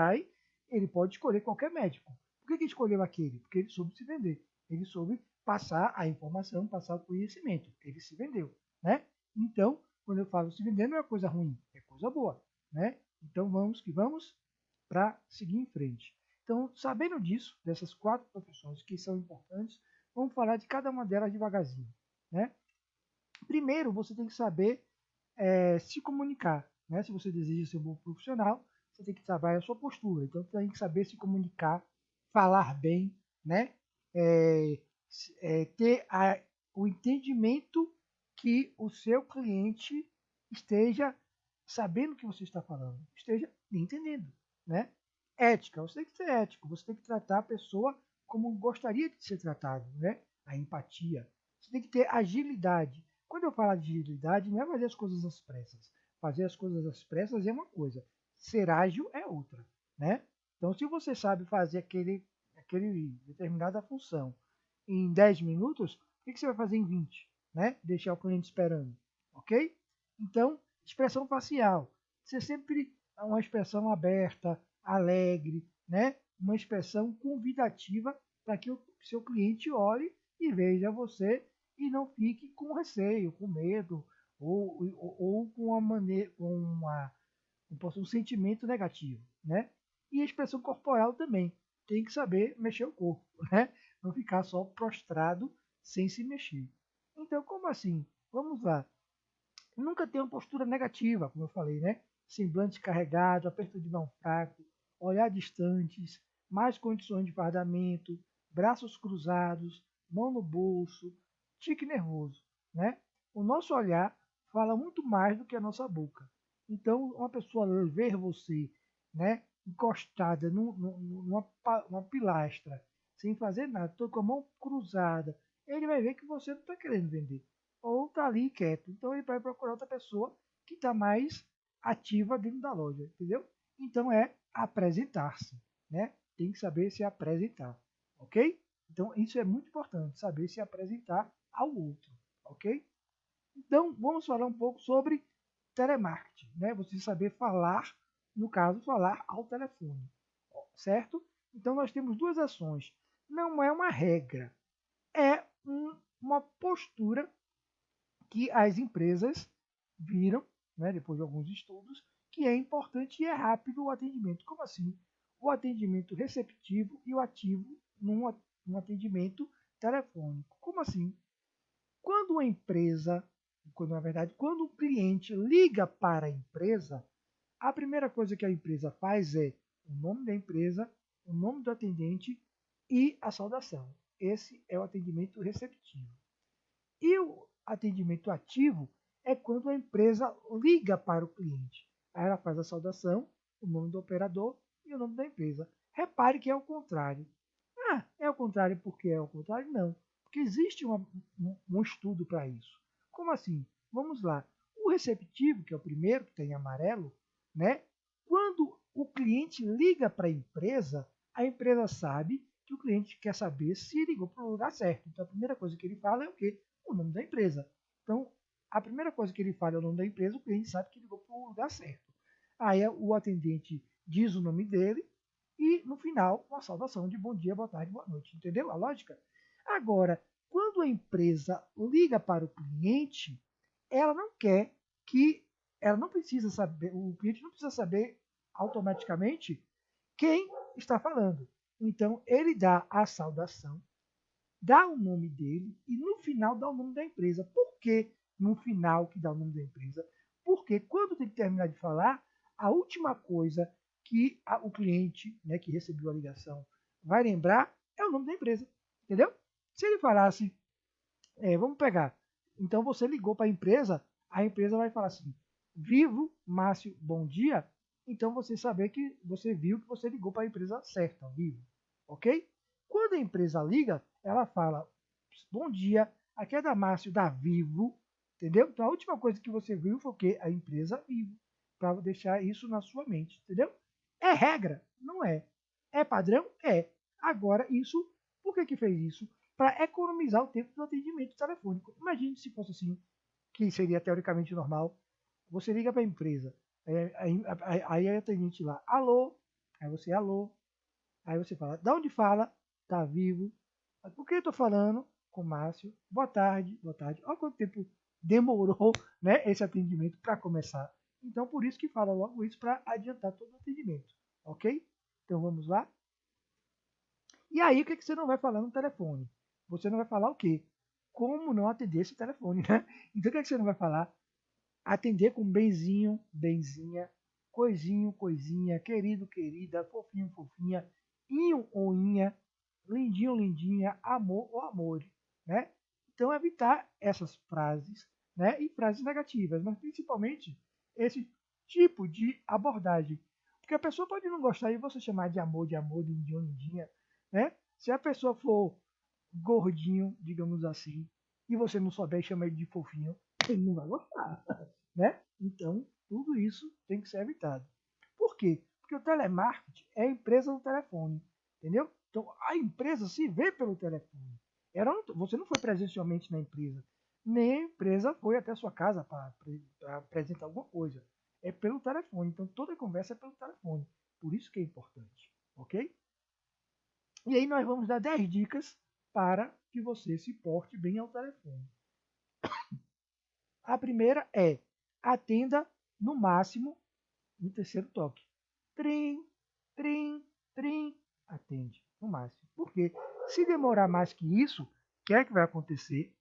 Speaker 1: ele pode escolher qualquer médico. Por que ele escolheu aquele? Porque ele soube se vender. Ele soube passar a informação, passar o conhecimento. Ele se vendeu, né? Então, quando eu falo se vender, não é coisa ruim, é coisa boa, né? Então, vamos que vamos para seguir em frente. Então, sabendo disso, dessas 4 profissões que são importantes, vamos falar de cada uma delas devagarzinho, né? Primeiro, você tem que saber se comunicar, né? Se você deseja ser um bom profissional, você tem que trabalhar a sua postura. Então, você tem que saber se comunicar, falar bem, né? É, ter o entendimento que o seu cliente esteja sabendo o que você está falando, esteja entendendo, né? Ética, você tem que ser ético, você tem que tratar a pessoa como gostaria de ser tratado, né? A empatia. Você tem que ter agilidade. Quando eu falo de agilidade, não é fazer as coisas às pressas. Fazer as coisas às pressas é uma coisa, ser ágil é outra, né? Então, se você sabe fazer aquele determinada função em 10 minutos, o que você vai fazer em 20? Né? Deixar o cliente esperando, ok? Então, expressão facial. Ser sempre uma expressão aberta, alegre, né? Uma expressão convidativa para que o seu cliente olhe e veja você e não fique com receio, com medo ou com uma maneira, um sentimento negativo, né? E a expressão corporal também. Tem que saber mexer o corpo, né? Não ficar só prostrado sem se mexer. Então, como assim? Vamos lá. Nunca tenha uma postura negativa, como eu falei, né? Semblante carregado, aperto de mão fraco, olhar distantes, mais condições de fardamento, braços cruzados, mão no bolso, tique nervoso, né? O nosso olhar fala muito mais do que a nossa boca. Então, uma pessoa ver você, né, encostada numa pilastra, sem fazer nada, tô com a mão cruzada, ele vai ver que você não está querendo vender ou está ali quieto. Então ele vai procurar outra pessoa que está mais ativa dentro da loja, entendeu? Então é apresentar-se, né? Tem que saber se apresentar, ok? Então isso é muito importante, saber se apresentar ao outro, ok? Então vamos falar um pouco sobre telemarketing, né? Você saber falar, no caso, falar ao telefone, certo? Então nós temos duas ações. Não é uma regra, é uma postura que as empresas viram, né, depois de alguns estudos, que é importante e é rápido o atendimento. Como assim? O atendimento receptivo e o ativo num atendimento telefônico. Como assim? Quando uma empresa, na verdade, quando o cliente liga para a empresa, a primeira coisa que a empresa faz é o nome da empresa, o nome do atendente e a saudação. Esse é o atendimento receptivo. E o atendimento ativo é quando a empresa liga para o cliente. Aí ela faz a saudação, o nome do operador e o nome da empresa. Repare que é o contrário. Ah, é o contrário porque é o contrário? Não. Porque existe um estudo para isso. Como assim? Vamos lá. O receptivo, que é o primeiro, que tem amarelo, né? Quando o cliente liga para a empresa sabe que o cliente quer saber se ligou para o lugar certo. Então a primeira coisa que ele fala é o quê? O nome da empresa. Então, a primeira coisa que ele fala é o nome da empresa, o cliente sabe que ligou para o lugar certo. Aí o atendente diz o nome dele e, no final, uma saudação de bom dia, boa tarde, boa noite. Entendeu a lógica? Agora, quando a empresa liga para o cliente, ela não quer que. Ela não precisa saber, o cliente não precisa saber automaticamente quem está falando. Então, ele dá a saudação, dá o nome dele e no final dá o nome da empresa. Por que no final que dá o nome da empresa? Porque quando tem que terminar de falar, a última coisa que o cliente, né, que recebeu a ligação vai lembrar é o nome da empresa. Entendeu? Se ele falasse, vamos pegar, então você ligou para a empresa vai falar assim, Vivo, Márcio, bom dia. Então você saber que você viu que você ligou para a empresa certa, Vivo. Ok? Quando a empresa liga, ela fala, bom dia, aqui é da Márcio da Vivo, entendeu? Então a última coisa que você viu foi o quê? A empresa Vivo, para deixar isso na sua mente, entendeu? É regra? Não é. É padrão? É. Agora, isso, por que fez isso? Para economizar o tempo do atendimento telefônico. Imagine se fosse assim, que seria teoricamente normal. Você liga para a empresa, aí a atendente lá, alô, aí você, alô, aí você fala, da onde fala? Tá vivo. Por que eu tô falando com o Márcio? Boa tarde, boa tarde. Olha quanto tempo demorou, né, esse atendimento para começar. Então, por isso que fala logo isso, para adiantar todo o atendimento, ok? Então, vamos lá. E aí, o que você não vai falar no telefone? Você não vai falar o quê? Como não atender esse telefone, né? Então, o que você não vai falar? Atender com benzinho, benzinha, coisinho, coisinha, querido, querida, fofinho, fofinha, inho ou inha, lindinho, lindinha, amor ou amor, né? Então, evitar essas frases, né? E frases negativas, mas principalmente esse tipo de abordagem. Porque a pessoa pode não gostar e você chamar de amor, lindinho, lindinha, né? Se a pessoa for gordinho, digamos assim, e você não souber chamar ele de fofinho, ele não vai gostar, né? Então, tudo isso tem que ser evitado. Por quê? Porque o telemarketing é a empresa do telefone, entendeu? Então, a empresa se vê pelo telefone. Você não foi presencialmente na empresa, nem a empresa foi até a sua casa para apresentar alguma coisa. É pelo telefone. Então, toda conversa é pelo telefone. Por isso que é importante, ok? E aí nós vamos dar 10 dicas para que você se porte bem ao telefone. A primeira é atenda no máximo no terceiro toque. Trim, trim, trim, atende no máximo. Porque se demorar mais que isso, o que é que vai acontecer?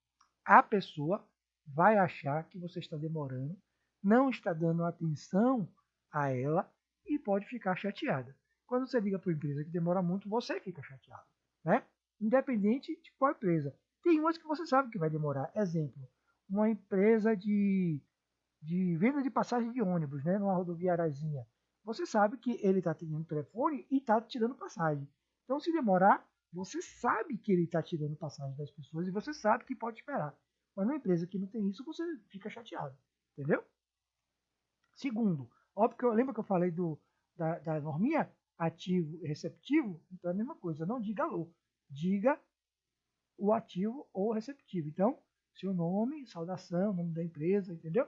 Speaker 1: A pessoa vai achar que você está demorando, não está dando atenção a ela e pode ficar chateada. Quando você liga para uma empresa que demora muito, você fica chateado, né? Independente de qual empresa. Tem umas que você sabe que vai demorar. Exemplo, uma empresa de venda de passagem de ônibus, né, numa rodoviáriazinha. Você sabe que ele está atendendo o telefone e está tirando passagem. Então, se demorar, você sabe que ele está tirando passagem das pessoas e você sabe que pode esperar. Mas numa empresa que não tem isso, você fica chateado. Entendeu? Segundo, óbvio que eu lembro que eu falei da norminha ativo e receptivo, então é a mesma coisa. Não diga alô, diga o ativo ou o receptivo. Então, seu nome, saudação, nome da empresa, entendeu?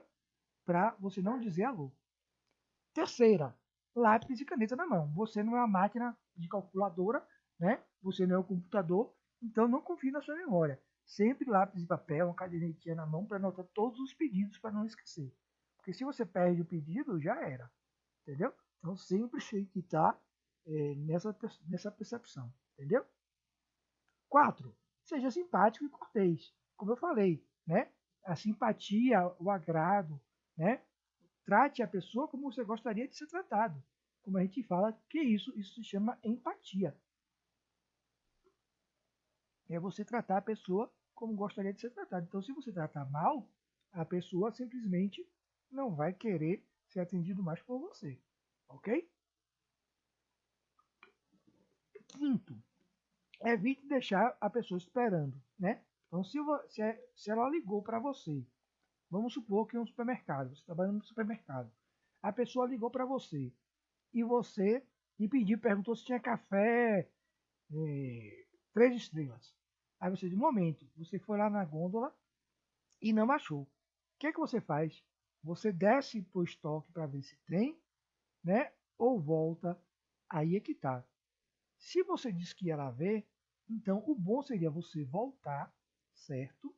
Speaker 1: Para você não dizer alô. Terceira, lápis e caneta na mão. Você não é uma máquina de calculadora, né? Você não é um computador, então não confie na sua memória. Sempre lápis e papel, uma cadernetinha na mão para anotar todos os pedidos para não esquecer. Porque se você perde o pedido, já era. Entendeu? Então sempre tem que estar nessa percepção. Entendeu? 4. Seja simpático e cortês. Como eu falei, né? A simpatia, o agrado, né? Trate a pessoa como você gostaria de ser tratado. Como a gente fala, que isso se chama empatia. É você tratar a pessoa como gostaria de ser tratado. Então, se você tratar mal, a pessoa simplesmente não vai querer ser atendido mais por você. Ok? Quinto, evite deixar a pessoa esperando, né? Então, se ela ligou para você, vamos supor que é um supermercado, você trabalha no supermercado, a pessoa ligou para você e você lhe pediu, perguntou se tinha café, 3 estrelas. Aí você, de momento, você foi lá na gôndola e não achou. O que é que você faz? Você desce para o estoque para ver se tem, né? Ou volta. Aí é que tá. Se você disse que ia lá ver, então o bom seria você voltar, certo?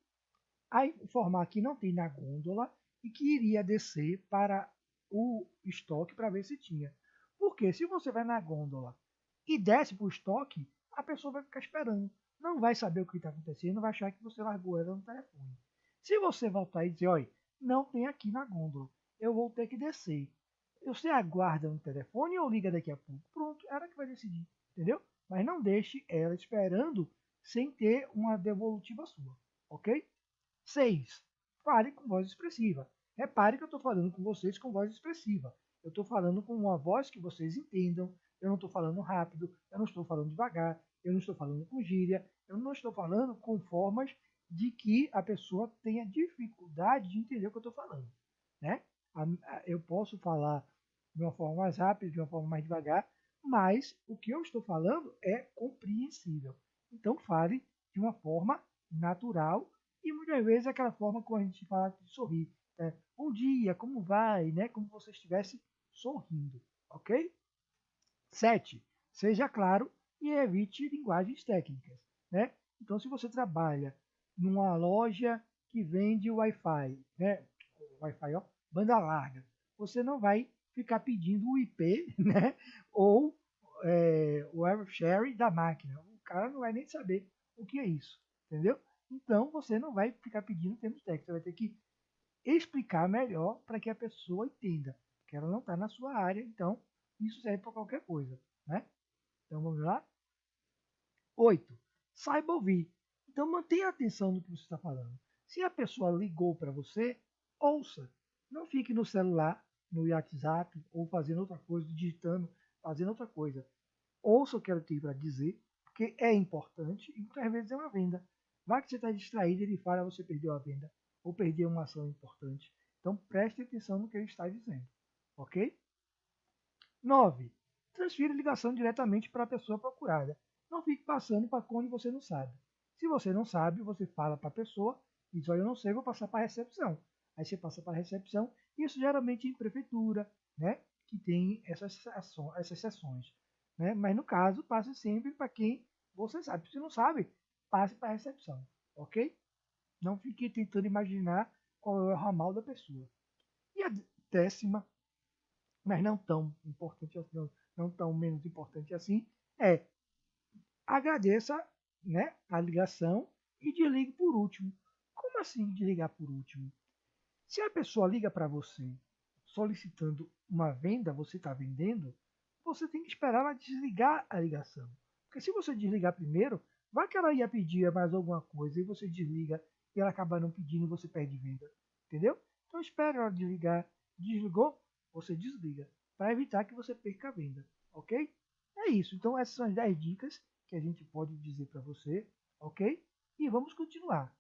Speaker 1: A informar que não tem na gôndola e que iria descer para o estoque para ver se tinha. Porque se você vai na gôndola e desce para o estoque, a pessoa vai ficar esperando. Não vai saber o que está acontecendo, vai achar que você largou ela no telefone. Se você voltar e dizer, olha, não tem aqui na gôndola, eu vou ter que descer. Você aguarda no telefone ou liga daqui a pouco? Pronto, ela que vai decidir, entendeu? Mas não deixe ela esperando sem ter uma devolutiva sua, ok? 6. Fale com voz expressiva. Repare que eu estou falando com vocês com voz expressiva. Eu estou falando com uma voz que vocês entendam. Eu não estou falando rápido, eu não estou falando devagar, eu não estou falando com gíria, eu não estou falando com formas de que a pessoa tenha dificuldade de entender o que eu estou falando. Né? Eu posso falar de uma forma mais rápida, de uma forma mais devagar, mas o que eu estou falando é compreensível. Então fale de uma forma natural e muitas vezes é aquela forma como a gente fala de sorrir. Né? Bom dia, como vai? Né? Como se você estivesse sorrindo. Ok? 7. Seja claro e evite linguagens técnicas. Né? Então, se você trabalha numa loja que vende Wi-Fi, né? Wi-Fi, ó, banda larga, você não vai ficar pedindo o IP, né? Ou o Share da máquina. O cara não vai nem saber o que é isso, entendeu? Então você não vai ficar pedindo termos técnicos, você vai ter que explicar melhor para que a pessoa entenda, porque ela não está na sua área, então isso serve para qualquer coisa, né? Então vamos lá. 8. Saiba ouvir. Então mantenha atenção no que você está falando. Se a pessoa ligou para você, ouça. Não fique no celular, no WhatsApp ou fazendo outra coisa, digitando, fazendo outra coisa. Ouça o que ela tem para dizer, porque é importante e muitas vezes é uma venda. Vai que você está distraído e ele fala você perdeu a venda ou perdeu uma ação importante. Então preste atenção no que ele está dizendo. Ok? 9. Transfira a ligação diretamente para a pessoa procurada. Não fique passando para onde você não sabe. Se você não sabe, você fala para a pessoa, diz, olha, eu não sei, vou passar para a recepção. Aí você passa para a recepção, isso geralmente em prefeitura, né, que tem essas sessões. Né? Mas no caso, passe sempre para quem você sabe. Se não sabe, passe para a recepção, ok? Não fique tentando imaginar qual é o ramal da pessoa. E a 10ª, mas não tão importante, não tão menos importante assim, é agradeça, né, a ligação e desligue por último. Como Como assim desligar por último? Se a pessoa liga para você solicitando uma venda, você está vendendo, você tem que esperar ela desligar a ligação. Porque se você desligar primeiro, vai que ela ia pedir mais alguma coisa e você desliga e ela acaba não pedindo e você perde venda. Entendeu? Então espere ela desligar. Desligou, você desliga. Para evitar que você perca a venda. Ok? É isso. Então essas são as 10 dicas que a gente pode dizer para você. Ok? E vamos continuar.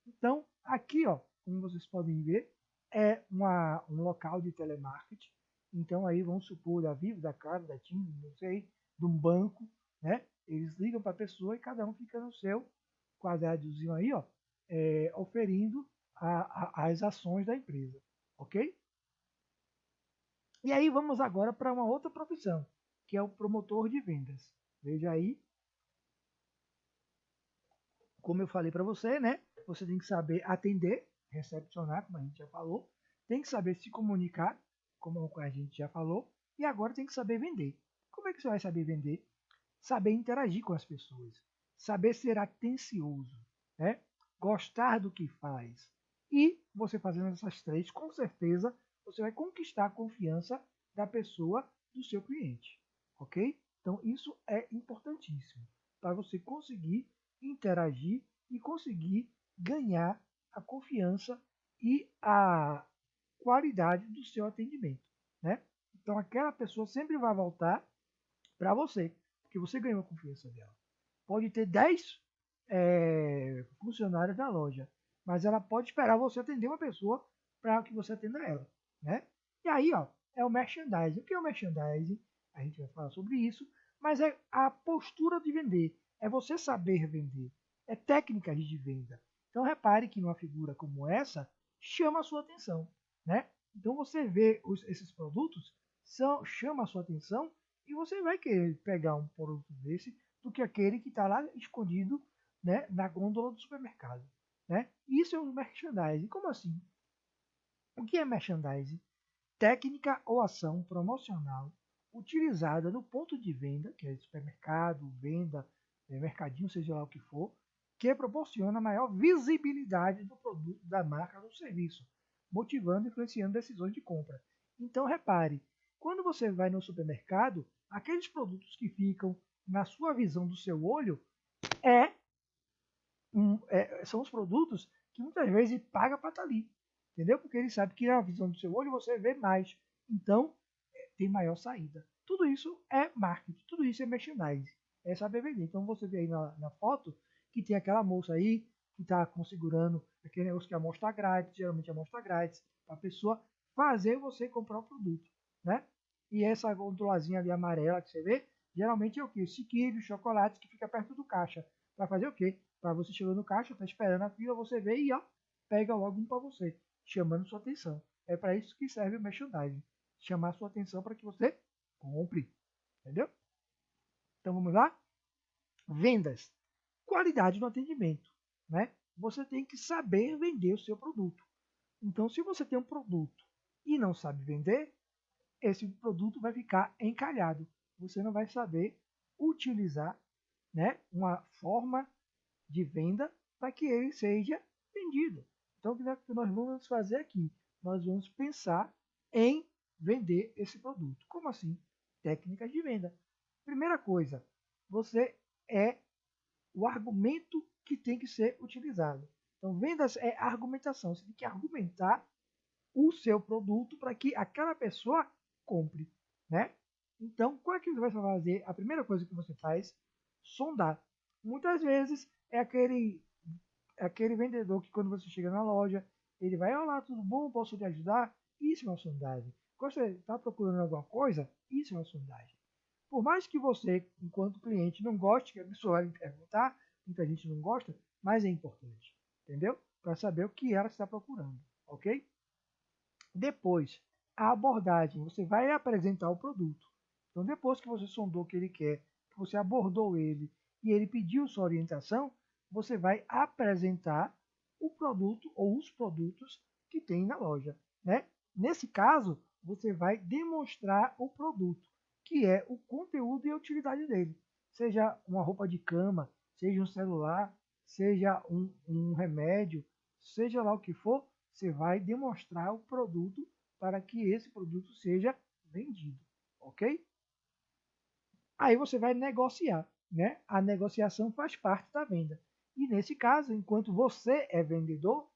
Speaker 1: Então, aqui, ó, como vocês podem ver, é um local de telemarketing. Então, aí vamos supor da Vivo, da Claro, da TIM, não sei, de um banco, né? Eles ligam para a pessoa e cada um fica no seu quadradozinho aí, ó, oferindo as ações da empresa, ok? E aí vamos agora para uma outra profissão, que é o promotor de vendas. Veja aí, como eu falei para você, né? Você tem que saber atender, recepcionar, como a gente já falou, tem que saber se comunicar, como a gente já falou, e agora tem que saber vender. Como é que você vai saber vender? Saber interagir com as pessoas, saber ser atencioso, né? Gostar do que faz. E você fazendo essas três, com certeza, você vai conquistar a confiança da pessoa, do seu cliente, ok? Então isso é importantíssimo para você conseguir interagir e conseguir ganhar a confiança e a qualidade do seu atendimento, né? Então aquela pessoa sempre vai voltar para você, porque você ganhou a confiança dela. Pode ter 10 funcionários na loja, mas ela pode esperar você atender uma pessoa para que você atenda ela, né? E aí, ó, é o merchandising. O que é o merchandising? A gente vai falar sobre isso, mas é a postura de vender, é você saber vender, é técnicas de venda. Então repare que numa figura como essa chama a sua atenção, né? Então você vê esses produtos chama a sua atenção e você vai querer pegar um produto desse do que aquele que está lá escondido, né, na gôndola do supermercado, né? Isso é um merchandising. Como assim? O que é merchandising? Técnica ou ação promocional utilizada no ponto de venda, que é supermercado, venda, mercadinho, seja lá o que for, que proporciona maior visibilidade do produto, da marca, do serviço, motivando e influenciando decisões de compra. Então, repare, quando você vai no supermercado, aqueles produtos que ficam na sua visão do seu olho é são os produtos que muitas vezes paga para estar ali, entendeu? Porque ele sabe que na visão do seu olho você vê mais, então tem maior saída. Tudo isso é marketing, tudo isso é merchandising, é saber vender. Então você vê aí na foto que tem aquela moça aí que está configurando aquele negócio que é amostra grátis, geralmente é amostra grátis, para a pessoa fazer você comprar o produto, né? E essa gondolazinha ali amarela que você vê, geralmente é o que? Chiquilho, chocolate que fica perto do caixa. Para fazer o quê? Para você chegar no caixa, tá esperando a fila, você vê e ó, pega logo um para você, chamando sua atenção. É para isso que serve o merchandising, chamar sua atenção para que você compre, entendeu? Então vamos lá? Vendas. Qualidade no atendimento, né? Você tem que saber vender o seu produto. Então, se você tem um produto e não sabe vender, esse produto vai ficar encalhado. Você não vai saber utilizar, né, uma forma de venda para que ele seja vendido. Então, o que nós vamos fazer aqui? Nós vamos pensar em vender esse produto. Como assim? Técnicas de venda. Primeira coisa, você é o argumento que tem que ser utilizado. Então, vendas é argumentação. Você tem que argumentar o seu produto para que aquela pessoa compre, né? Então, qual é que você vai fazer? A primeira coisa que você faz, sondar. Muitas vezes é aquele vendedor que quando você chega na loja, ele vai, olá, tudo bom? Posso te ajudar? Isso é uma sondagem. Quando você está procurando alguma coisa, isso é uma sondagem. Por mais que você, enquanto cliente, não goste que a pessoa vai lhe perguntar, muita gente não gosta, mas é importante, entendeu? Para saber o que ela está procurando, ok? Depois, a abordagem. Você vai apresentar o produto. Então, depois que você sondou o que ele quer, que você abordou ele e ele pediu sua orientação, você vai apresentar o produto ou os produtos que tem na loja, né? Nesse caso, você vai demonstrar o produto, que é o conteúdo e a utilidade dele. Seja uma roupa de cama, seja um celular, seja um remédio, seja lá o que for, você vai demonstrar o produto para que esse produto seja vendido, ok? Aí você vai negociar, né? A negociação faz parte da venda. E nesse caso, enquanto você é vendedor,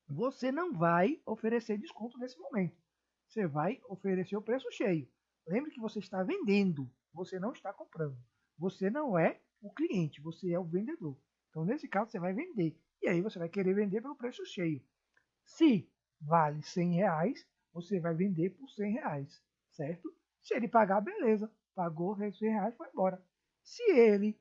Speaker 1: você não vai oferecer desconto nesse momento. Você vai oferecer o preço cheio. Lembre que você está vendendo, você não está comprando. Você não é o cliente, você é o vendedor. Então, nesse caso, você vai vender. E aí você vai querer vender pelo preço cheio. Se vale R$ 100, você vai vender por R$ 100, certo? Se ele pagar, beleza. Pagou R$ 100, foi embora. Se ele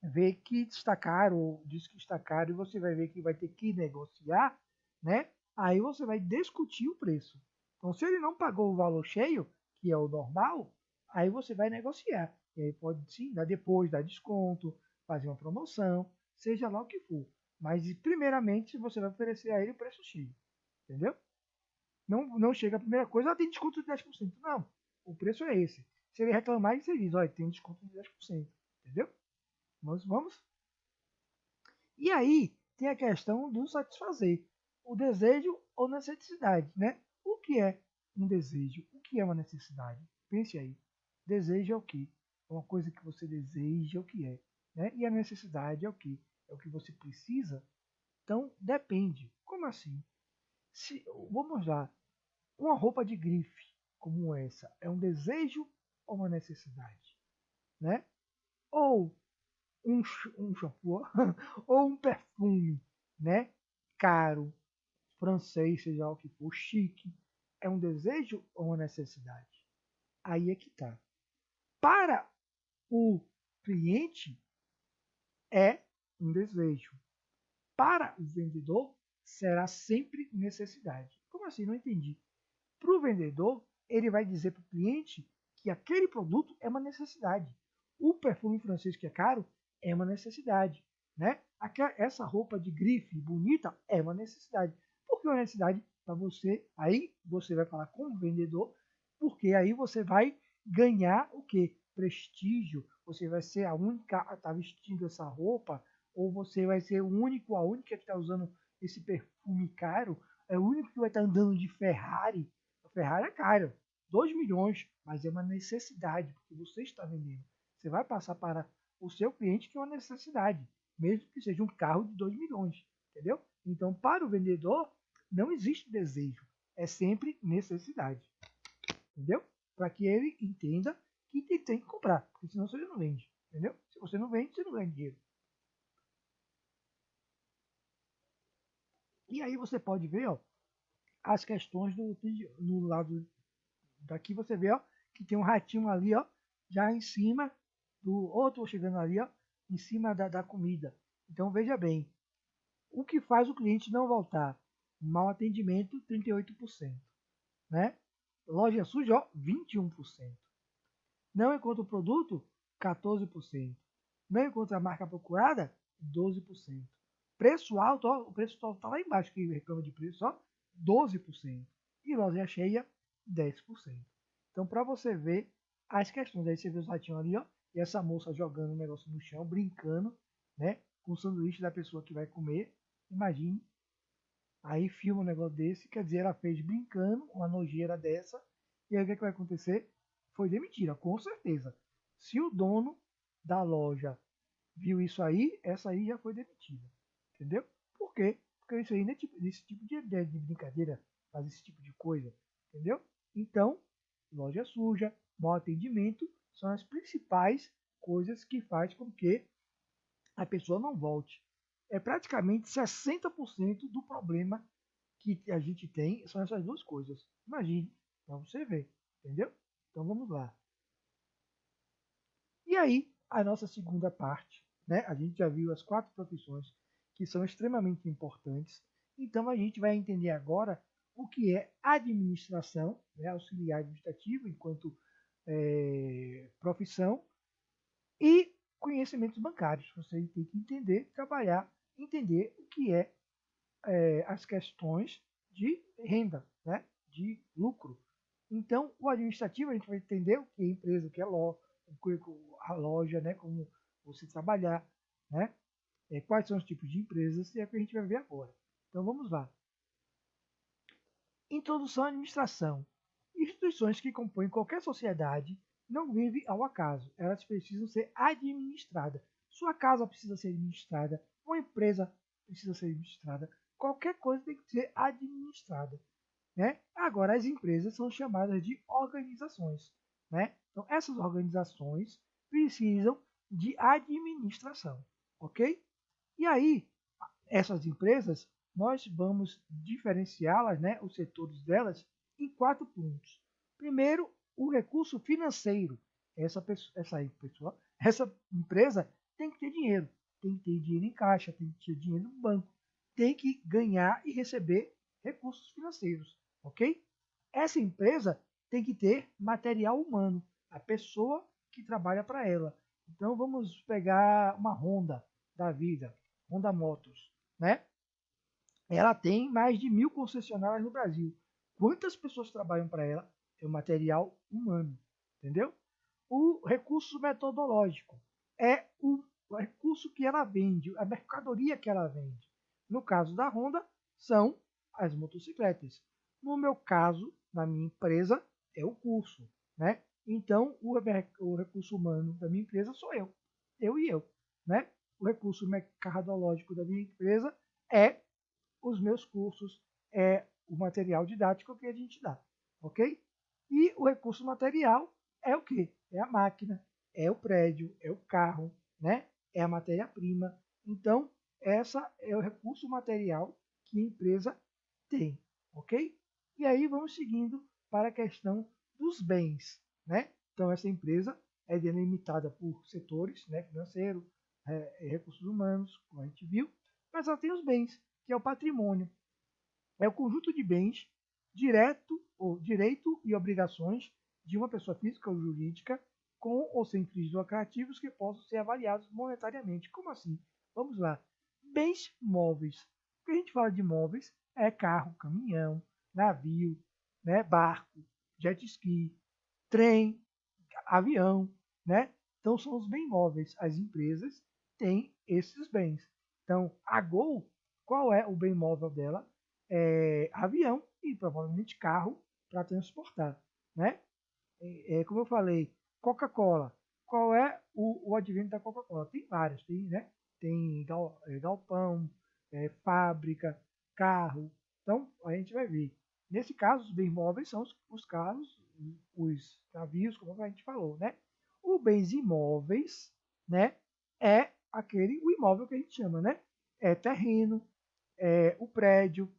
Speaker 1: vê que está caro, ou diz que está caro, e você vai ver que vai ter que negociar, né? Aí você vai discutir o preço. Então, se ele não pagou o valor cheio, que é o normal, aí você vai negociar. E aí pode sim, dar depois, dar desconto, fazer uma promoção, seja lá o que for. Mas primeiramente você vai oferecer a ele o preço cheio. Entendeu? Não chega a primeira coisa, tem desconto de 10%. Não, o preço é esse. Se ele reclamar, você diz, olha, tem desconto de 10%. Entendeu? Vamos. E aí tem a questão do satisfazer. O desejo ou necessidade, né? O que é um desejo? O que é uma necessidade? Pense aí. Desejo é o quê? É uma coisa que você deseja, o que é? Né? E a necessidade é o quê? É o que você precisa? Então, depende. Como assim? Vamos lá. Uma roupa de grife como essa é um desejo ou uma necessidade? Né? Ou um shampoo ou um perfume, né? Caro, francês, seja o que for, chique, é um desejo ou uma necessidade? Aí é que tá. Para o cliente é um desejo. Para o vendedor será sempre necessidade. Como assim? Não entendi. Para o vendedor, ele vai dizer para o cliente que aquele produto é uma necessidade. O perfume francês que é caro é uma necessidade. Né? Essa roupa de grife bonita é uma necessidade. Por que uma necessidade? Para você, aí você vai falar com o vendedor, porque aí você vai ganhar o que? Prestígio. Você vai ser a única a estar vestindo essa roupa, ou você vai ser o único, a única que está usando esse perfume caro, é o único que vai estar andando de Ferrari. A Ferrari é caro, 2 milhões, mas é uma necessidade, porque você está vendendo. Você vai passar para o seu cliente que é uma necessidade, mesmo que seja um carro de 2 milhões, entendeu? Então, para o vendedor, não existe desejo, é sempre necessidade, entendeu? Para que ele entenda que tem que comprar, porque senão você não vende, entendeu? Se você não vende, você não ganha dinheiro. E aí você pode ver, ó, as questões no lado daqui, você vê, ó, que tem um ratinho ali, ó, já em cima do outro chegando ali, ó, em cima da comida. Então veja bem, o que faz o cliente não voltar? Mau atendimento, 38%. Né? Loja suja, ó, 21%. Não encontra o produto, 14%. Não encontra a marca procurada, 12%. Preço alto, ó, o preço está lá embaixo, que reclama de preço, ó, 12%. E loja cheia, 10%. Então, para você ver as questões, aí você vê os ratinhos ali, ó, e essa moça jogando um negócio no chão, brincando, né, com o sanduíche da pessoa que vai comer. Imagine. Aí filma um negócio desse, quer dizer, ela fez brincando uma nojeira dessa, e aí o que, é que vai acontecer? Foi demitida, com certeza. Se o dono da loja viu isso aí, essa aí já foi demitida. Entendeu? Por quê? Porque isso aí não é esse tipo de brincadeira, faz esse tipo de coisa. Entendeu? Então, loja suja, mau atendimento são as principais coisas que faz com que a pessoa não volte. É praticamente 60% do problema que a gente tem são essas duas coisas. Imagine, para você ver, entendeu? Então vamos lá. E aí, a nossa segunda parte, né? A gente já viu as 4 profissões que são extremamente importantes. Então a gente vai entender agora o que é administração, né? Auxiliar administrativo enquanto profissão e conhecimentos bancários. Você tem que entender, trabalhar, entender o que é as questões de renda, né? De lucro. Então, o administrativo, a gente vai entender o que é empresa, o que é a loja, né? Como você trabalhar, né? quais são os tipos de empresas, e é o que a gente vai ver agora. Então vamos lá. Introdução à administração. Instituições que compõem qualquer sociedade não vivem ao acaso, elas precisam ser administradas. Sua casa precisa ser administrada, uma empresa precisa ser administrada, qualquer coisa tem que ser administrada. Né? Agora, as empresas são chamadas de organizações. Né? Então, essas organizações precisam de administração. Ok? E aí, essas empresas, nós vamos diferenciá-las, né, os setores delas, em 4 pontos. Primeiro, o recurso financeiro. Essa empresa tem que ter dinheiro. Tem que ter dinheiro em caixa, tem que ter dinheiro no banco. Tem que ganhar e receber recursos financeiros. Ok? Essa empresa tem que ter material humano. A pessoa que trabalha para ela. Então, vamos pegar uma Honda da vida. Honda Motors. Né? Ela tem mais de 1.000 concessionárias no Brasil. Quantas pessoas trabalham para ela? É o material humano, entendeu? O recurso metodológico é o recurso que ela vende, a mercadoria que ela vende. No caso da Honda, são as motocicletas. No meu caso, na minha empresa, é o curso, né? Então, o recurso humano da minha empresa sou eu e eu, né? O recurso mercadológico da minha empresa é os meus cursos, é o material didático que a gente dá, ok? E o recurso material é o quê? É a máquina, é o prédio, é o carro, né? É a matéria-prima. Então, essa é o recurso material que a empresa tem, ok? E aí vamos seguindo para a questão dos bens, né? Então, essa empresa é delimitada por setores, né? Financeiro, recursos humanos, como a gente viu, mas ela tem os bens, que é o patrimônio. É o conjunto de bens, direito e obrigações de uma pessoa física ou jurídica, com ou sem fins lucrativos, que possam ser avaliados monetariamente. Como assim? Vamos lá. Bens móveis. O que a gente fala de móveis é carro, caminhão, navio, né, barco, jet ski, trem, avião, né? Então são os bens móveis. As empresas têm esses bens. Então, a Gol, qual é o bem móvel dela? É avião e provavelmente carro para transportar, né? Como eu falei, Coca-Cola. Qual é o advento da Coca-Cola? Tem vários, tem, né? Tem galpão, fábrica, carro. Então, a gente vai ver. Nesse caso, os bens móveis são os carros, os navios, como a gente falou, né? O bens imóveis, né? É o imóvel que a gente chama, né? É terreno, é o prédio,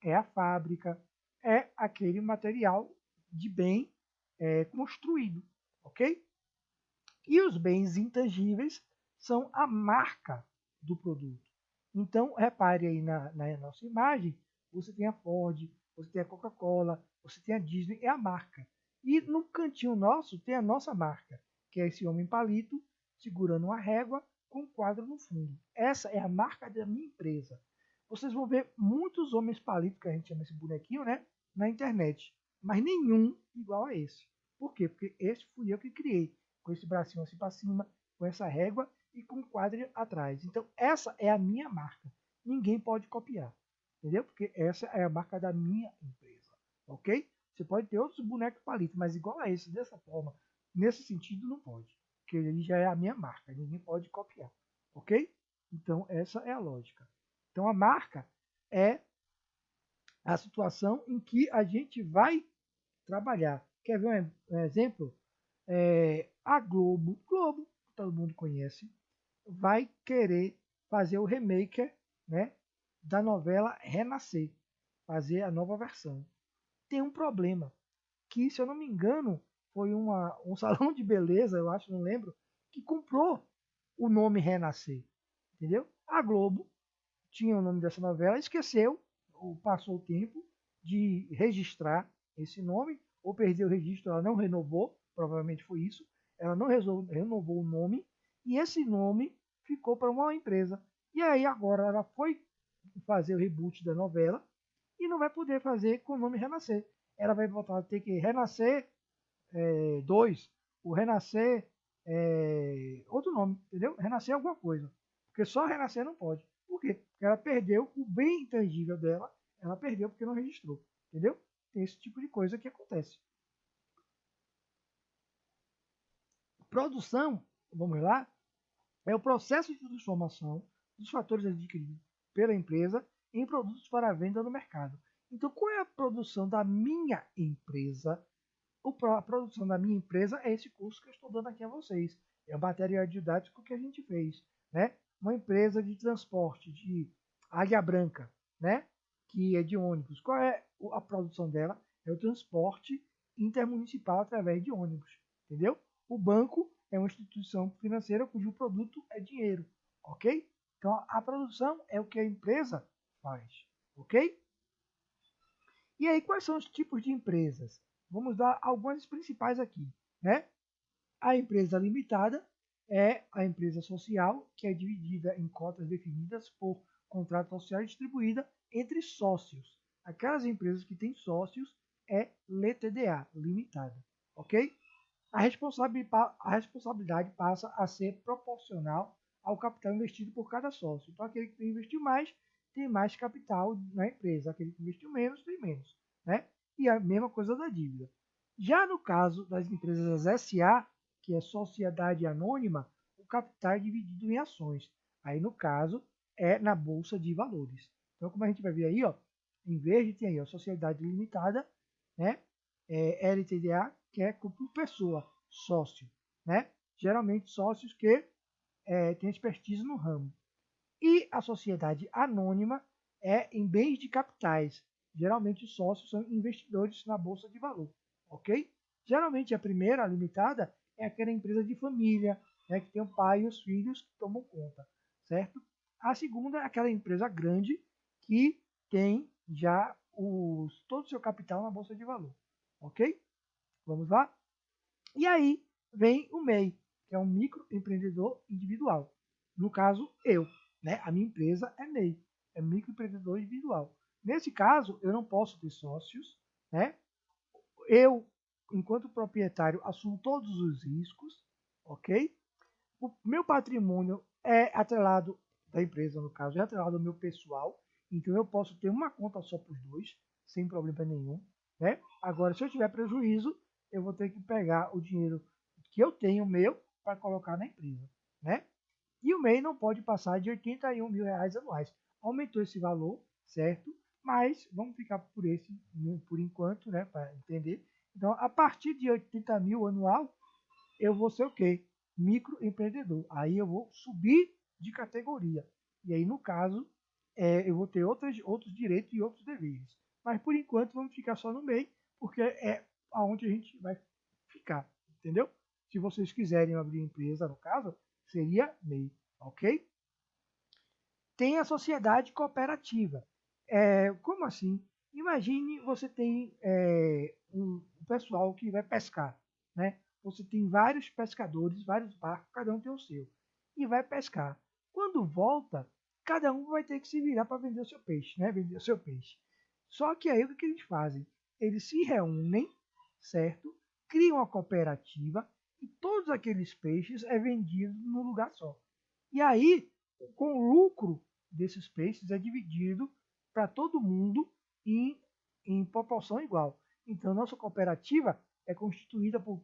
Speaker 1: é a fábrica, é aquele material de bem construído, ok? E os bens intangíveis são a marca do produto. Então, repare aí na nossa imagem, você tem a Ford, você tem a Coca-Cola, você tem a Disney, é a marca. E no cantinho nosso tem a nossa marca, que é esse homem palito segurando uma régua com um quadro no fundo. Essa é a marca da minha empresa. Vocês vão ver muitos homens palitos, que a gente chama esse bonequinho, né, na internet, mas nenhum igual a esse. Por quê? Porque esse fui eu que criei, com esse bracinho assim para cima, com essa régua e com um quadro atrás. Então, essa é a minha marca. Ninguém pode copiar, entendeu? Porque essa é a marca da minha empresa, ok? Você pode ter outros bonecos palitos, mas igual a esse, dessa forma, nesse sentido, não pode. Porque ele já é a minha marca, ninguém pode copiar, ok? Então, essa é a lógica. Então, a marca é a situação em que a gente vai trabalhar. Quer ver um exemplo? A Globo, que todo mundo conhece, vai querer fazer o remake, né, da novela Renascer, fazer a nova versão. Tem um problema, que se eu não me engano, foi um salão de beleza, eu acho, não lembro, que comprou o nome Renascer, entendeu? A Globo tinha o nome dessa novela, esqueceu, ou passou o tempo de registrar esse nome, ou perdeu o registro, ela não renovou, provavelmente foi isso, ela não renovou o nome, e esse nome ficou para uma empresa. E aí agora ela foi fazer o reboot da novela e não vai poder fazer com o nome Renascer. Ela vai voltar a ter que Renascer 2, o Renascer outro nome, entendeu? Renascer alguma coisa. Porque só renascer não pode. Por quê? Porque ela perdeu o bem intangível dela, ela perdeu porque não registrou. Entendeu? Tem esse tipo de coisa que acontece. Produção, vamos lá, é o processo de transformação dos fatores adquiridos pela empresa em produtos para venda no mercado. Então, qual é a produção da minha empresa? A produção da minha empresa é esse curso que eu estou dando aqui a vocês. É o material didático que a gente fez. Né? Uma empresa de transporte de Águia Branca, né? Que é de ônibus. Qual é a produção dela? É o transporte intermunicipal através de ônibus. Entendeu? O banco é uma instituição financeira cujo produto é dinheiro. Ok? Então, a produção é o que a empresa faz. Ok? E aí, quais são os tipos de empresas? Vamos dar algumas principais aqui, né? A empresa limitada é a empresa social, que é dividida em cotas definidas por contrato social distribuída entre sócios. Aquelas empresas que têm sócios é LTDA, limitada, ok? A responsabilidade passa a ser proporcional ao capital investido por cada sócio. Então, aquele que investiu mais tem mais capital na empresa, aquele que investiu menos tem menos. Né? E a mesma coisa da dívida. Já no caso das empresas SA, que é sociedade anônima, o capital é dividido em ações. Aí, no caso, é na Bolsa de Valores. Então, como a gente vai ver aí, ó, em verde tem aí a sociedade limitada, né? LTDA, que é por pessoa, sócio. Né? Geralmente, sócios que têm expertise no ramo. E a sociedade anônima é em bens de capitais. Geralmente, os sócios são investidores na Bolsa de Valor. Ok? Geralmente, a primeira, a limitada, é aquela empresa de família, né, que tem o pai e os filhos que tomam conta. Certo? A segunda é aquela empresa grande que tem já todo o seu capital na Bolsa de Valor. Ok? Vamos lá? E aí vem o MEI, que é um microempreendedor individual. No caso, eu. Né? A minha empresa é MEI, é microempreendedor individual. Nesse caso, eu não posso ter sócios. Né? Eu, enquanto proprietário, assumo todos os riscos. Ok? O meu patrimônio é atrelado da empresa, no caso, é atrelado ao meu pessoal. Então, eu posso ter uma conta só para os dois, sem problema nenhum. Né? Agora, se eu tiver prejuízo, eu vou ter que pegar o dinheiro que eu tenho meu para colocar na empresa. Né? E o MEI não pode passar de R$ 81 mil anuais. Aumentou esse valor, certo? Mas vamos ficar por esse por enquanto, né, para entender. Então, a partir de 80 mil anual, eu vou ser o quê? Microempreendedor. Aí eu vou subir de categoria. E aí, no caso, eu vou ter outros direitos e outros deveres. Mas por enquanto vamos ficar só no MEI, porque é aonde a gente vai ficar. Entendeu? Se vocês quiserem abrir empresa, no caso, seria MEI. Ok? Tem a sociedade cooperativa. Como assim? Imagine você tem um pessoal que vai pescar, né? Você tem vários pescadores, vários barcos, cada um tem o seu, e vai pescar. Quando volta, cada um vai ter que se virar para vender o seu peixe, né? Vender o seu peixe. Só que aí o que eles fazem? Eles se reúnem, certo? Criam uma cooperativa e todos aqueles peixes é vendido num lugar só. E aí, com o lucro desses peixes é dividido para todo mundo em proporção igual. Então, nossa cooperativa é constituída por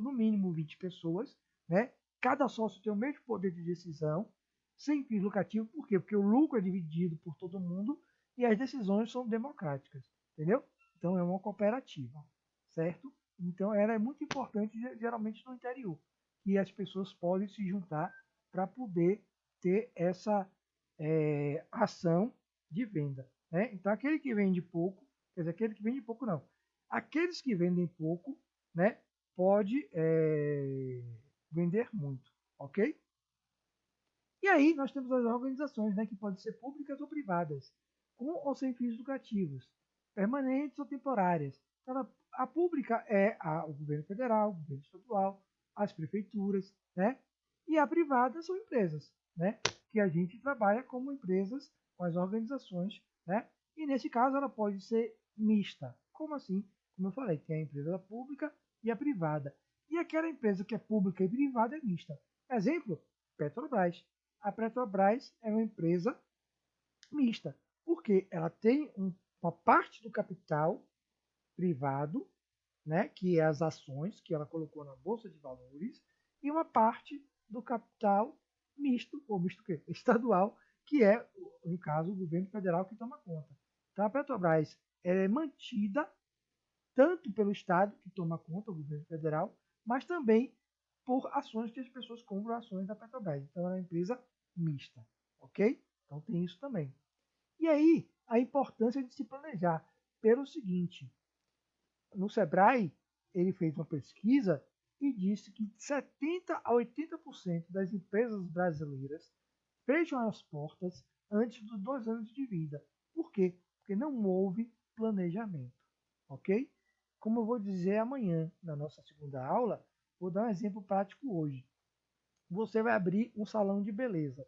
Speaker 1: no mínimo 20 pessoas, né? Cada sócio tem o mesmo poder de decisão, sem fins lucrativos. Por quê? Porque o lucro é dividido por todo mundo e as decisões são democráticas, entendeu? Então, é uma cooperativa, certo? Então, ela é muito importante, geralmente no interior, e as pessoas podem se juntar para poder ter essa ação de venda. Né? Então, aquele que vende pouco, quer dizer, aquele que vende pouco não, aqueles que vendem pouco, né, pode vender muito, ok? E aí nós temos as organizações, né, que podem ser públicas ou privadas, com ou sem fins lucrativos, permanentes ou temporárias. Então, a pública é o governo federal, o governo estadual, as prefeituras, né? E a privada são empresas, né? Que a gente trabalha como empresas com as organizações, né? E nesse caso ela pode ser mista. Como assim? Como eu falei, tem a empresa pública e a privada. E aquela empresa que é pública e privada é mista. Exemplo, Petrobras. A Petrobras é uma empresa mista, porque ela tem uma parte do capital privado, né, que é as ações que ela colocou na Bolsa de Valores, e uma parte do capital misto, ou misto o quê? Estadual, que é, no caso, o governo federal que toma conta. Então a Petrobras é mantida tanto pelo Estado, que toma conta, o governo federal, mas também por ações que as pessoas compram ações da Petrobras. Então é uma empresa mista, ok? Então tem isso também. E aí, a importância de se planejar pelo seguinte, no Sebrae, ele fez uma pesquisa e disse que 70 a 80% das empresas brasileiras fecham as portas antes dos 2 anos de vida. Por quê? Porque não houve planejamento, ok? Como eu vou dizer amanhã, na nossa segunda aula, vou dar um exemplo prático hoje. Você vai abrir um salão de beleza.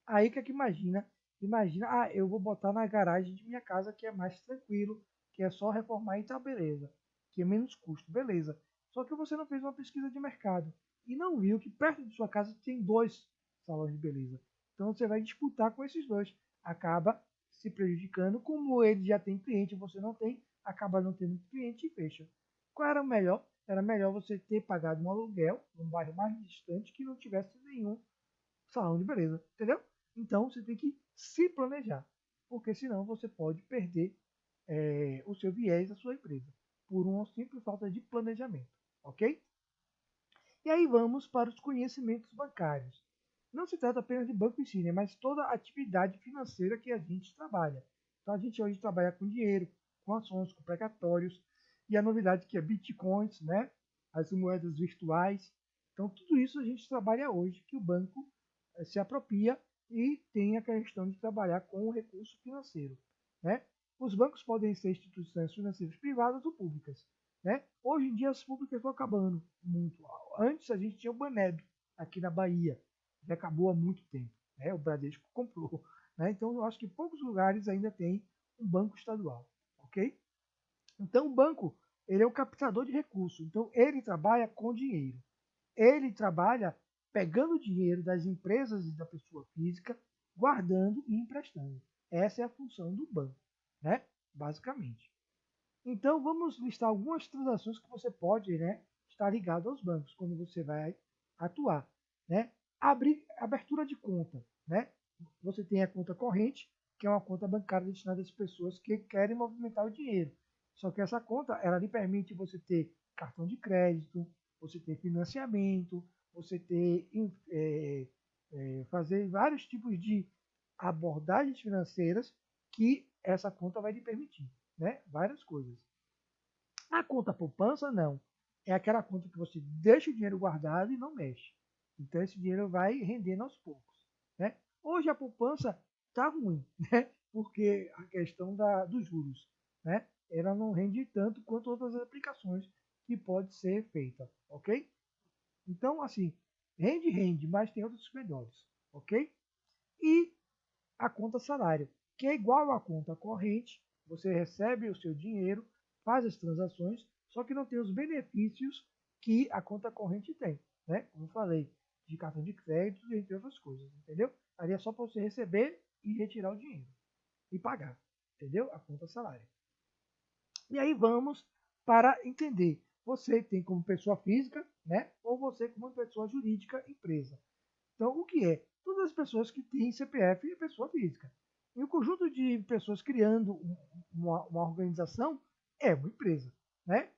Speaker 1: Aí o que é que imagina? Imagina, eu vou botar na garagem de minha casa que é mais tranquilo, que é só reformar e tá beleza, que é menos custo, beleza. Só que você não fez uma pesquisa de mercado e não viu que perto de sua casa tem 2 salões de beleza. Então você vai disputar com esses dois. Acaba se prejudicando, como ele já tem cliente e você não tem, acaba não tendo cliente e fecha. Qual era o melhor? Era melhor você ter pagado um aluguel num bairro mais distante que não tivesse nenhum salão de beleza, entendeu? Então você tem que se planejar, porque senão você pode perder o seu viés da sua empresa por uma simples falta de planejamento, ok? E aí vamos para os conhecimentos bancários. Não se trata apenas de banco em si, né, mas toda a atividade financeira que a gente trabalha. Então a gente hoje trabalha com dinheiro, com ações, com precatórios, e a novidade que é bitcoins, né, as moedas virtuais. Então tudo isso a gente trabalha hoje, que o banco se apropria e tem a questão de trabalhar com o recurso financeiro. Né? Os bancos podem ser instituições financeiras privadas ou públicas. Né? Hoje em dia as públicas estão acabando muito. Antes a gente tinha o Baneb aqui na Bahia, que acabou há muito tempo. Né? O Bradesco comprou. Né? Então eu acho que poucos lugares ainda tem um banco estadual. Ok? Então o banco ele é o captador de recursos. Então ele trabalha com dinheiro. Ele trabalha pegando dinheiro das empresas e da pessoa física, guardando e emprestando. Essa é a função do banco, né? Basicamente. Então, vamos listar algumas transações que você pode, né, estar ligado aos bancos quando você vai atuar. Né? Abertura de conta. Né? Você tem a conta corrente, que é uma conta bancária destinada às pessoas que querem movimentar o dinheiro. Só que essa conta, ela lhe permite você ter cartão de crédito, você ter financiamento, você ter fazer vários tipos de abordagens financeiras que essa conta vai lhe permitir, né? Várias coisas. A conta poupança não, é aquela conta que você deixa o dinheiro guardado e não mexe. Então esse dinheiro vai rendendo aos poucos, né? Hoje a poupança está ruim, né? Porque a questão dos juros, né? Ela não rende tanto quanto outras aplicações que pode ser feita, ok? Então, assim, rende, mas tem outros melhores, ok? E a conta salário, que é igual à conta corrente, você recebe o seu dinheiro, faz as transações, só que não tem os benefícios que a conta corrente tem, né? Como eu falei, de cartão de crédito, entre outras coisas, entendeu? Ali é só para você receber e retirar o dinheiro e pagar, entendeu? A conta salário. E aí vamos para entender. Você tem como pessoa física, né? Ou você como pessoa jurídica, empresa. Então, o que é? Todas as pessoas que têm CPF é pessoa física. E o conjunto de pessoas criando uma organização é uma empresa. Né?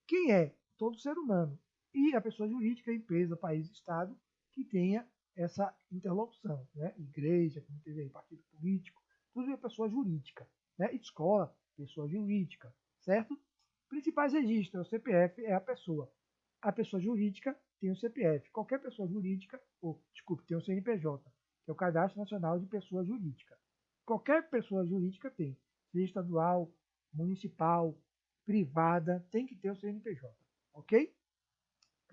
Speaker 1: Quem é? Todo ser humano. E a pessoa jurídica, empresa, país, estado, que tenha essa interlocução. Né? Igreja, como teve aí, partido político, tudo é pessoa jurídica. Né? Escola, pessoa jurídica. Certo? Principais registros, o CPF é a pessoa. A pessoa jurídica tem o CPF. Qualquer pessoa jurídica, desculpe, tem o CNPJ, que é o Cadastro Nacional de Pessoa Jurídica. Qualquer pessoa jurídica tem, seja estadual, municipal, privada, tem que ter o CNPJ, ok?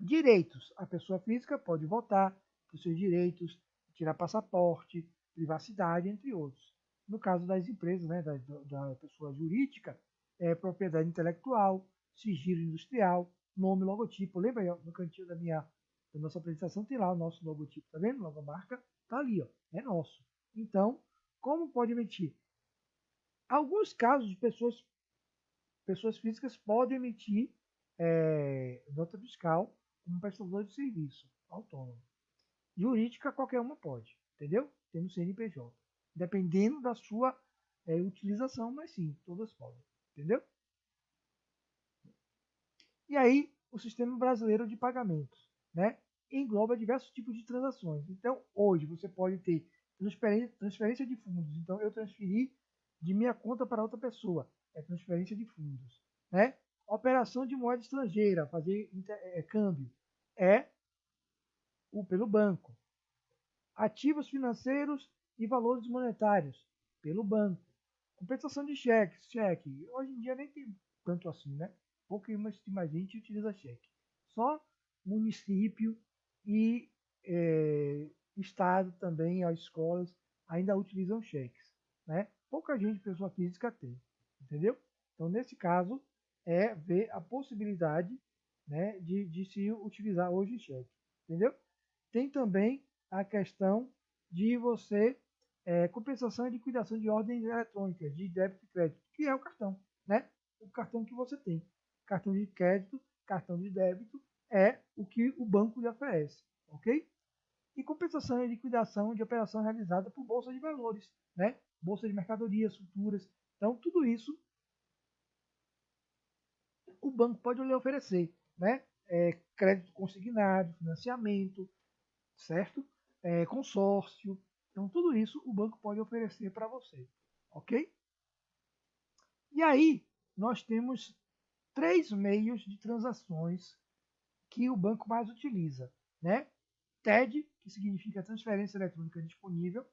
Speaker 1: Direitos. A pessoa física pode votar por seus direitos, tirar passaporte, privacidade, entre outros. No caso das empresas, né, da pessoa jurídica, é propriedade intelectual, sigilo industrial, nome, logotipo. Lembra aí no cantinho da minha Então, nossa apresentação tem lá o nosso logotipo, tá vendo? Logomarca tá ali, ó, é nosso. Então, como pode emitir? Alguns casos de pessoas físicas podem emitir nota fiscal como prestador de serviço autônomo. Jurídica, qualquer uma pode, entendeu? Tendo CNPJ. Dependendo da sua utilização, mas sim, todas podem, entendeu? E aí, o sistema brasileiro de pagamentos, né? Engloba diversos tipos de transações. Então, hoje você pode ter transferência de fundos. Então, eu transferi de minha conta para outra pessoa. É transferência de fundos, né? Operação de moeda estrangeira, fazer câmbio, é pelo banco. Ativos financeiros e valores monetários, pelo banco. Compensação de cheque. Hoje em dia nem tem tanto assim, né? Pouca mais gente utiliza cheque. Só município e estado também, as escolas ainda utilizam cheques, né? Pouca gente, pessoa física, tem, entendeu? Então, nesse caso, é ver a possibilidade, né, de se utilizar hoje cheque, entendeu? Tem também a questão de você compensação e liquidação de ordens eletrônicas de débito e crédito, que é o cartão, né? O cartão que você tem. Cartão de crédito, cartão de débito é o que o banco lhe oferece, ok? E compensação e liquidação de operação realizada por bolsa de valores, né? Bolsa de mercadorias, futuras. Então, tudo isso o banco pode lhe oferecer, né? Crédito consignado, financiamento, certo? Consórcio. Então, tudo isso o banco pode oferecer para você, ok? E aí, nós temos três meios de transações que o banco mais utiliza, né? TED, que significa transferência eletrônica disponível,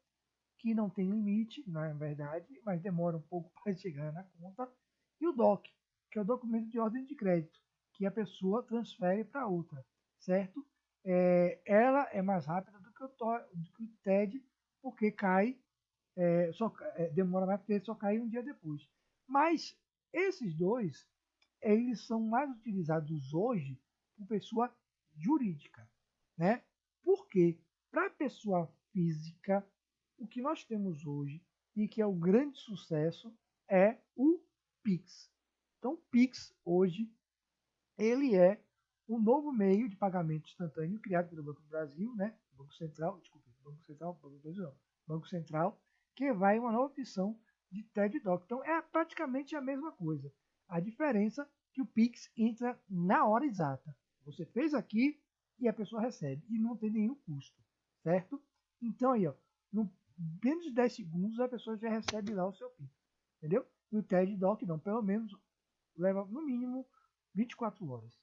Speaker 1: que não tem limite, na verdade, mas demora um pouco para chegar na conta, e o DOC, que é o documento de ordem de crédito, que a pessoa transfere para outra, certo? Ela é mais rápida do que o TED, porque demora mais porque só cai um dia depois. Mas esses dois, eles são mais utilizados hoje por pessoa jurídica, né? Porque para pessoa física, o que nós temos hoje e que é o grande sucesso é o Pix. Então, o Pix hoje ele é um novo meio de pagamento instantâneo criado pelo Banco do Brasil, né? Banco Central, desculpe, Banco Central, Banco do Brasil, não, Banco Central, que vai uma nova opção de TED Doc. Então é praticamente a mesma coisa. A diferença é que o Pix entra na hora exata. Você fez aqui e a pessoa recebe e não tem nenhum custo, certo? Então aí, ó, no menos de 10 segundos a pessoa já recebe lá o seu Pix, entendeu? E o TED Doc não, pelo menos leva no mínimo 24 horas,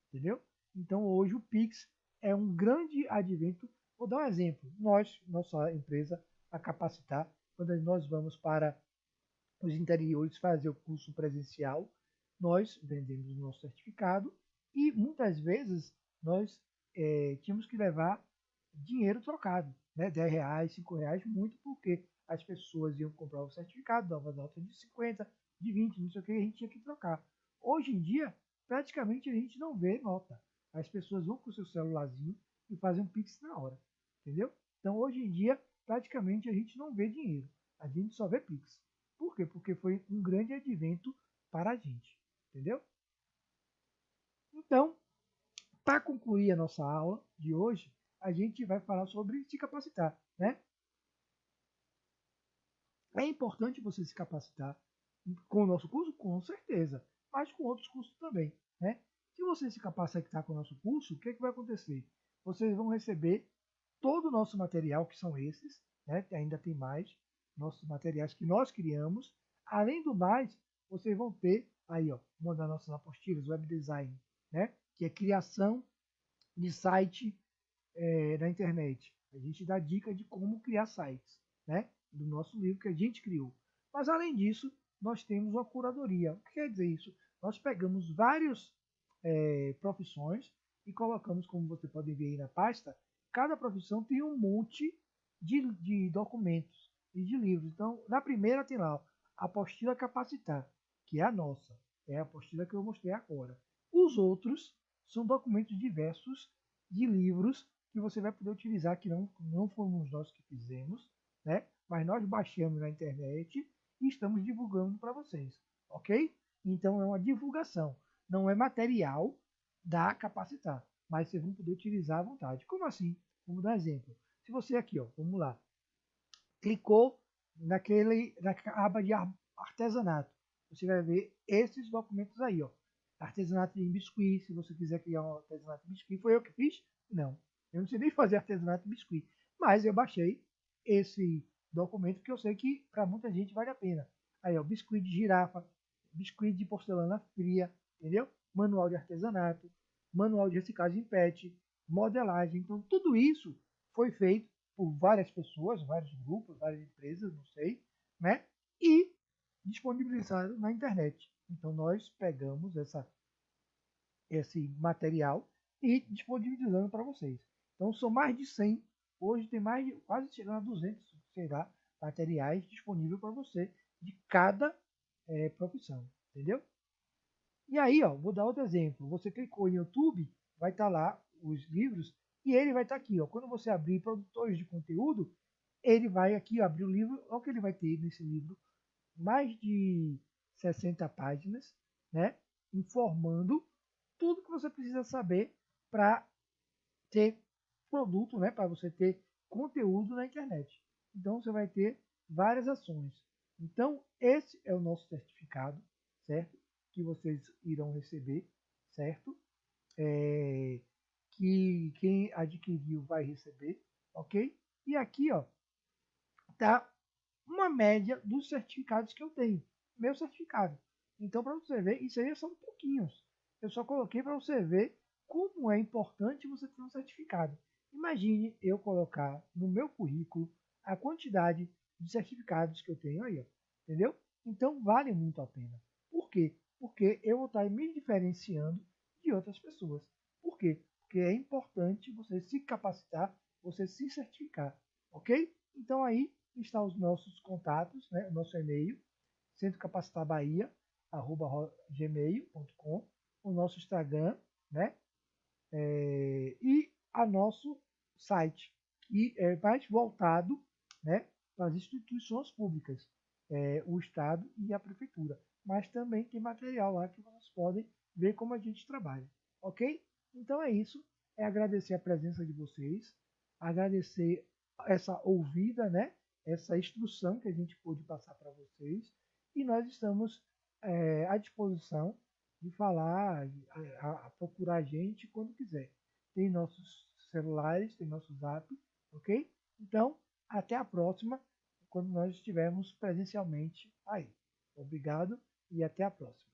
Speaker 1: entendeu? Então hoje o Pix é um grande advento. Vou dar um exemplo. Nossa empresa, a Capacitar, quando nós vamos para os interiores fazer o curso presencial, nós vendemos o nosso certificado e muitas vezes nós tínhamos que levar dinheiro trocado, né? R$ 10, R$ 5, muito porque as pessoas iam comprar o certificado, davam nota de 50, de 20, não sei o que, a gente tinha que trocar. Hoje em dia, praticamente a gente não vê nota. As pessoas vão com o seu celularzinho e fazem um Pix na hora, entendeu? Então, hoje em dia, praticamente a gente não vê dinheiro, a gente só vê Pix. Por quê? Porque foi um grande advento para a gente, entendeu? Então, para concluir a nossa aula de hoje, a gente vai falar sobre se capacitar, né? É importante você se capacitar com o nosso curso? Com certeza, mas com outros cursos também, né? Se você se capacitar com o nosso curso, o que, é que vai acontecer? Vocês vão receber todo o nosso material, que são esses, né? Ainda tem mais, nossos materiais que nós criamos. Além do mais, vocês vão ter aí, ó, uma das nossas apostilas, web design, né? Que é criação de site na internet. A gente dá dica de como criar sites, né? Do nosso livro que a gente criou. Mas além disso, nós temos uma curadoria. O que quer dizer isso? Nós pegamos várias profissões e colocamos, como você pode ver aí na pasta, cada profissão tem um monte de documentos e de livros. Então, na primeira tem lá a apostila capacitar, que é a nossa. É a apostila que eu mostrei agora. Os outros são documentos diversos de livros que você vai poder utilizar, que não fomos nós que fizemos, né? Mas nós baixamos na internet e estamos divulgando para vocês, ok? Então é uma divulgação, não é material da Capacitar, mas vocês vão poder utilizar à vontade. Como assim? Vamos dar um exemplo. Se você aqui, ó, vamos lá, clicou na aba de artesanato, você vai ver esses documentos aí, ó. Artesanato de biscuit, se você quiser criar um artesanato de biscuit, foi eu que fiz? Não. Eu não sei nem fazer artesanato de biscuit, mas eu baixei esse documento porque eu sei que para muita gente vale a pena. Aí, ó, biscuit de girafa, biscuit de porcelana fria, entendeu? Manual de artesanato, manual de reciclagem PET, modelagem. Então, tudo isso foi feito por várias pessoas, vários grupos, várias empresas, não sei, né? E disponibilizado na internet. Então, nós pegamos esse material e disponibilizando para vocês. Então, são mais de 100. Hoje tem mais de, quase chegando a 200, será, materiais disponíveis para você de cada profissão, entendeu? E aí, ó, vou dar outro exemplo. Você clicou em YouTube, vai estar lá os livros e ele vai estar aqui, ó. Quando você abrir produtores de conteúdo, ele vai aqui ó, abrir o livro. Olha o que ele vai ter nesse livro, mais de 60 páginas, né? Informando tudo que você precisa saber para ter produto, né? Para você ter conteúdo na internet. Então você vai ter várias ações. Então esse é o nosso certificado, certo? Que vocês irão receber, certo? Que quem adquiriu vai receber, ok? E aqui, ó, tá uma média dos certificados que eu tenho. Meu certificado. Então, para você ver, isso aí são pouquinhos. Eu só coloquei para você ver como é importante você ter um certificado. Imagine eu colocar no meu currículo a quantidade de certificados que eu tenho aí, ó, entendeu? Então, vale muito a pena. Por quê? Porque eu vou estar me diferenciando de outras pessoas. Por quê? Porque é importante você se capacitar, você se certificar, ok? Então, aí está os nossos contatos, né? O nosso e-mail, centrocapacitabahia@gmail.com, o nosso Instagram, né? E a nosso site, que é mais voltado, né, para as instituições públicas, o Estado e a Prefeitura. Mas também tem material lá que vocês podem ver como a gente trabalha, ok? Então é isso, é agradecer a presença de vocês, agradecer essa ouvida, né, essa instrução que a gente pôde passar para vocês, e nós estamos à disposição de falar, a procurar a gente quando quiser. Tem nossos celulares, tem nosso zap, ok? Então, até a próxima, quando nós estivermos presencialmente aí. Obrigado e até a próxima.